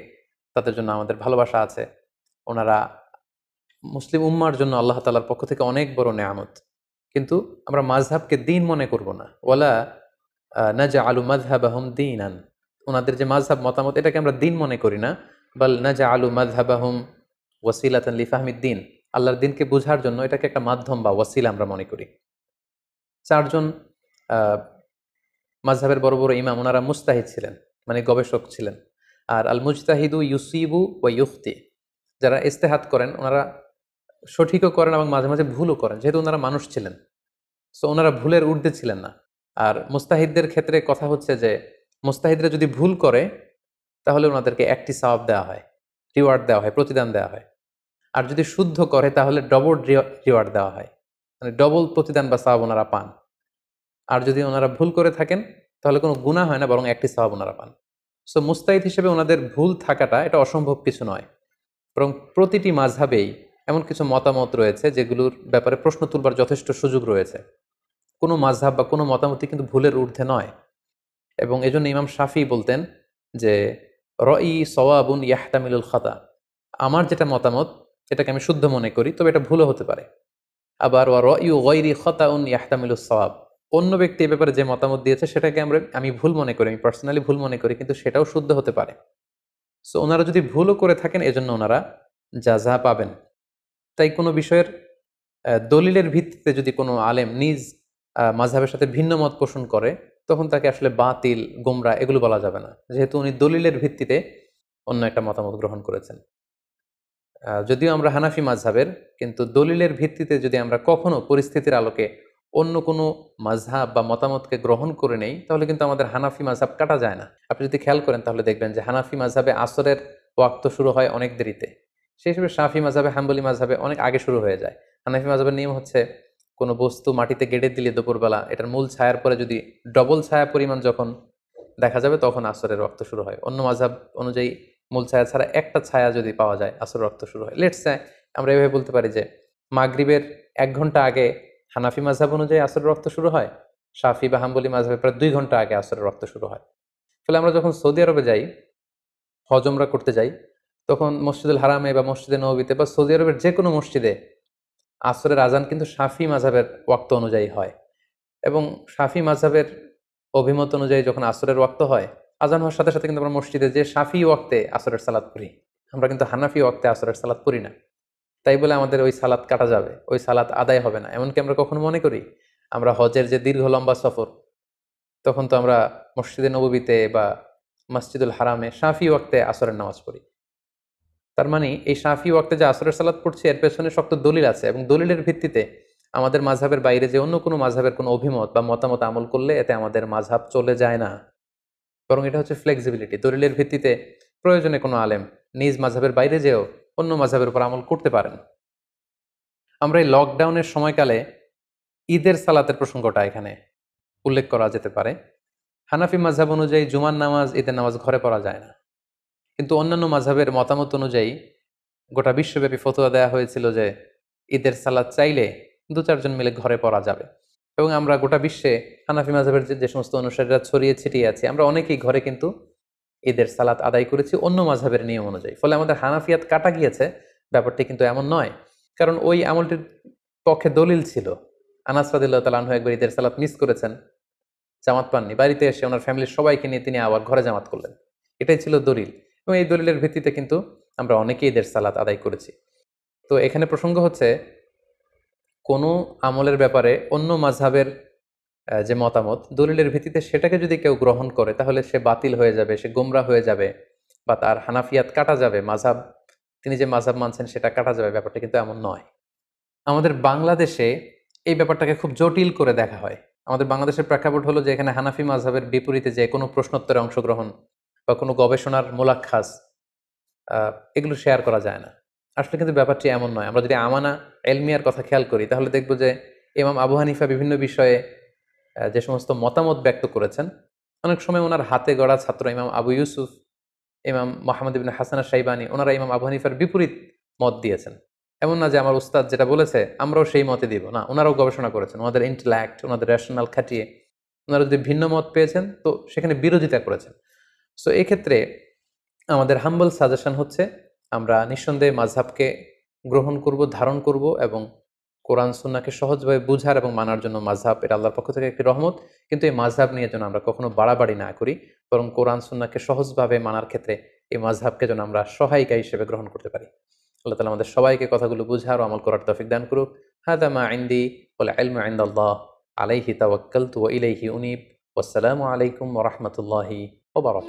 তাদের জন্য আমাদের ভালোবাসা আছে। ওনারা মুসলিম উম্মার জন্য আল্লাহ তাআলার পক্ষ থেকে অনেক বড় নেয়ামত। কিন্তু আমরা মাযহাবকে দ্বীন মনে করব না। ওয়ালা নাজআলু মাযহাবাহুম দীনান, ওনাদের যে মাযহাব মতামত, এটাকে আমরা দ্বীন মনে করি না। বাল নাজআলু মাযহাবাহুম ওয়াসিলাতান লিফাহমিদ দ্বীন, আল্লাহর দ্বীনকে বোঝার জন্য এটাকে একটা মাধ্যম বা ওয়াসিলা আমরা মনে করি। 4জন মাযহাবের বড় বড় ইমাম, ওনারা মুজতাহিদ ছিলেন, মানে গবেষক ছিলেন। আর আল মুজতাহিদু ইউসিবু ওয়া ইউখতি, যারা ইজতিহাদ করেন ওনারা সঠিকও করেন এবং মাঝে মাঝে ভুলও করেন, যেহেতু ওনারা মানুষ ছিলেন। সো ওনারা ভুলের ঊর্ধ্বে ছিলেন না। আর মুস্তাহিদদের ক্ষেত্রে কথা হচ্ছে যে মুস্তাহিদরা যদি ভুল করে, তাহলে ওনাদেরকে একটি সওয়াব দেওয়া হয়, রিওয়ার্ড দেওয়া হয়, প্রতিদান দেওয়া হয়। আর যদি শুদ্ধ করে, তাহলে ডবল রিওয়ার্ড দেওয়া হয়, মানে ডবল প্রতিদান বা সওয়াব ওনারা পান। আর যদি ওনারা ভুল করে থাকেন, তাহলে কোনো গুনাহ হয় না, বরং একটি সওয়াব ওনারা পান। সো মুস্তাহিদ হিসেবে ওনাদের ভুল থাকাটা এটা অসম্ভব কিছু নয়, বরং প্রতিটি মাযহাবেই এমন কিছু মতামত রয়েছে যেগুলোর ব্যাপারে প্রশ্ন তুলবার যথেষ্ট সুযোগ রয়েছে। কোনো মাযহাব বা কোনো মতামতই কিন্তু ভুলের ঊর্ধ্বে নয়। এবং এজন্য ইমাম শাফি বলতেন যে রই সওয়াবুন ইয়াহতামিলুল খাতা, আমার যেটা মতামত এটাকে আমি শুদ্ধ মনে করি, তবে এটা ভুলও হতে পারে। আবার ওয়া রয়ু গায়রি খাতাউন ইয়াহতামিলুস সওয়াব, অন্য ব্যক্তি এ ব্যাপারে যে মতামত দিয়েছে সেটাকে আমি ভুল মনে করি, আমি পার্সোনালি ভুল মনে করি, কিন্তু সেটাও শুদ্ধ হতে পারে। সো ওনারা যদি ভুলও করে থাকেন এজন্য ওনারা জাযা পাবেন। তাই কোনো বিষয়ের দলিলের ভিত্তিতে যদি কোনো আলেম নিজ মাযহাবের সাথে ভিন্ন মত পোষণ করে, তখন তাকে আসলে বাতিল, গোমরা এগুলো বলা যাবে না, যেহেতু উনি দলিলের ভিত্তিতে অন্য একটা মতামত গ্রহণ করেছেন। যদিও আমরা হানাফি মাযহাবের, কিন্তু দলিলের ভিত্তিতে যদি আমরা কখনো পরিস্থিতির আলোকে অন্য কোনো মাযহাব বা মতামতকে গ্রহণ করে নেই, তাহলে কিন্তু আমাদের হানাফি মাযহাব কাটা যায় না। আপনি যদি খেয়াল করেন তাহলে দেখবেন যে হানাফি মাযহাবে আসরের ওয়াক্ত শুরু হয় অনেক দেরিতে, সেই হিসেবে শাফি মাযহাবে, হাম্বলি মাযহাবে অনেক আগে শুরু হয়ে যায়। হানাফি মাযহাবের নিয়ম হচ্ছে কোনো বস্তু মাটিতে গেড়ে দিলে দুপুরবেলা এটার মূল ছায়ার পরে যদি ডবল ছায়া পরিমাণ যখন দেখা যাবে, তখন আসরের ওয়াক্ত শুরু হয়। অন্য মাযহাব অনুযায়ী মূল ছায়া ছাড়া একটা ছায়া যদি পাওয়া যায়, আসরের ওয়াক্ত শুরু হয়। লেটস সে আমরা এভাবে বলতে পারি যে মাগরিবের ১ ঘন্টা আগে হানাফি মাযহাব অনুযায়ী আসরের ওয়াক্ত শুরু হয়, শাফি বা হাম্বলি মাযহাবে প্রায় ২ ঘন্টা আগে আসরের ওয়াক্ত শুরু হয়। ফলে আমরা যখন সৌদি আরবে যাই, হজ উমরা করতে যাই, তখন মসজিদুল হারামে বা মসজিদে নববীতে বা সৌদি আরবের যে কোনো মসজিদে আসরের আজান কিন্তু শাফি মাযহাবের ওয়াক্ত অনুযায়ী হয়। এবং শাফি মাযহাবের অভিমত অনুযায়ী যখন আসরের ওয়াক্ত হয়, আজান হওয়ার সাথে সাথে কিন্তু আমরা মসজিদে যে শাফি ওয়াক্তে আসরের সালাত পড়ি, আমরা কিন্তু হানাফি ওয়াক্তে আসরের সালাত পড়ি না। তাই বলে আমাদের ওই সালাত কাটা যাবে, ওই সালাত আদায় হবে না, এমনকি আমরা কখনো মনে করি আমরা হজের যে দীর্ঘ লম্বা সফর, তখন তো আমরা মসজিদে নববীতে বা মসজিদুল হারামে শাফি ওয়াক্তে আসরের নামাজ পড়ি। তার মানে এই শাফি ওয়াক্তে যে আসরের সালাত পড়ছি এর পেছনে শক্ত দলিল আছে, এবং দলিলের ভিত্তিতে আমাদের মাযহাবের বাইরে যে অন্য কোনো মাযহাবের কোনো অভিমত বা মতামত আমল করলে এতে আমাদের মাযহাব চলে যায় না, বরং এটা হচ্ছে ফ্লেক্সিবিলিটি। দলিলের ভিত্তিতে প্রয়োজনে কোনো আলেম নিজ মাযহাবের বাইরে যেও অন্য মাযহাবের উপর আমল করতে পারেন। আমরা এই লকডাউনের সময়কালে ঈদের সালাতের প্রসঙ্গটা এখানে উল্লেখ করা যেতে পারে। হানাফি মাযহাব অনুযায়ী জুমার নামাজ, ঈদের নামাজ ঘরে পড়া যায় না, কিন্তু অন্যান্য মাযহাবের মতামত অনুযায়ী গোটা বিশ্বব্যাপী ফতোয়া দেওয়া হয়েছিল যে ঈদের সালাত চাইলে ২-৪ জন মিলে ঘরে পড়া যাবে। এবং আমরা গোটা বিশ্বে হানাফি মাযহাবের যে সমস্ত অনুসারীরা ছড়িয়ে ছিটিয়ে আছে, আমরা অনেকেই ঘরে কিন্তু ঈদের সালাত আদায় করেছি অন্য মাযহাবের নিয়ম অনুযায়ী। ফলে আমাদের হানাফিয়াত কাটা গিয়েছে ব্যাপারটি কিন্তু এমন নয়, কারণ ওই আমলটির পক্ষে দলিল ছিল। আনাস রাদিয়াল্লাহু তাআলা আনহু একবার ঈদের সালাত মিস করেছেন, জামাত পাননি, বাড়িতে এসে ওনার ফ্যামিলির সবাইকে নিয়ে তিনি আবার ঘরে জামাত করলেন। এটাই ছিল দলিল, এবং এই দলিলের ভিত্তিতে কিন্তু আমরা অনেকেই ঈদের সালাত আদায় করেছি। তো এখানে প্রসঙ্গ হচ্ছে কোনো আমলের ব্যাপারে অন্য মাযহাবের যে মতামত দলিলের ভিত্তিতে সেটাকে যদি কেউ গ্রহণ করে, তাহলে সে বাতিল হয়ে যাবে, সে গোমরা হয়ে যাবে, বা তার হানাফিয়াত কাটা যাবে, মাযহাব তিনি যে মাযহাব মানছেন সেটা কাটা যাবে, ব্যাপারটা কিন্তু এমন নয়। আমাদের বাংলাদেশে এই ব্যাপারটাকে খুব জটিল করে দেখা হয়। আমাদের বাংলাদেশের প্রেক্ষাপট হলো যে এখানে হানাফি মাযহাবের বিপরীতে যে কোনো প্রশ্নোত্তরে অংশগ্রহণ বা কোনো গবেষণার মোলাক্খাস এগুলো শেয়ার করা যায় না। আসলে কিন্তু ব্যাপারটি এমন নয়। আমরা যদি আমানা এলমিয়ার কথা খেয়াল করি, তাহলে দেখব যে ইমাম আবু হানিফা বিভিন্ন বিষয়ে যে সমস্ত মতামত ব্যক্ত করেছেন, অনেক সময় ওনার হাতে গড়া ছাত্র ইমাম আবু ইউসুফ, ইমাম মোহাম্মদ ইবনে হাসান আশ-শাইবানি, ওনারা ইমাম আবু হানিফার বিপরীত মত দিয়েছেন। এমন না যে আমার উস্তাদ যেটা বলেছে আমরাও সেই মতে দিব, না, ওনারাও গবেষণা করেছেন, ওনাদের ইন্টেলেক্ট, ওনাদের রেশনাল খাটিয়ে ওনারা যদি ভিন্ন মত পেয়েছেন তো সেখানে বিরোধিতা করেছেন। সো এক্ষেত্রে আমাদের হাম্বল সাজেশন হচ্ছে আমরা নিঃসন্দেহে মাযহাবকে গ্রহণ করব, ধারণ করব, এবং কোরআন সুন্নাহকে সহজভাবে বুঝার এবং মানার জন্য মাযহাব এটা আল্লাহর পক্ষ থেকে একটি রহমত। কিন্তু এই মাযহাব নিয়ে যেন আমরা কখনো বাড়াবাড়ি না করি, বরং কোরআন সুন্নাহকে সহজভাবে মানার ক্ষেত্রে এই মাযহাবকে যেন আমরা সহায়িকা হিসেবে গ্রহণ করতে পারি। আল্লাহ তাআলা আমাদের সবাইকে কথাগুলো বুঝার ও আমল করার তৌফিক দান করুক। হাদা মা ইনদি ওয়াল ইলমু ইনদাল্লাহ আলাইহি তাওয়াক্কালতু ওয়া ইলাইহি উনীব। ওয়াসসালামু আলাইকুম ওয়া রাহমাতুল্লাহি ওয়া বারাকাতুহু।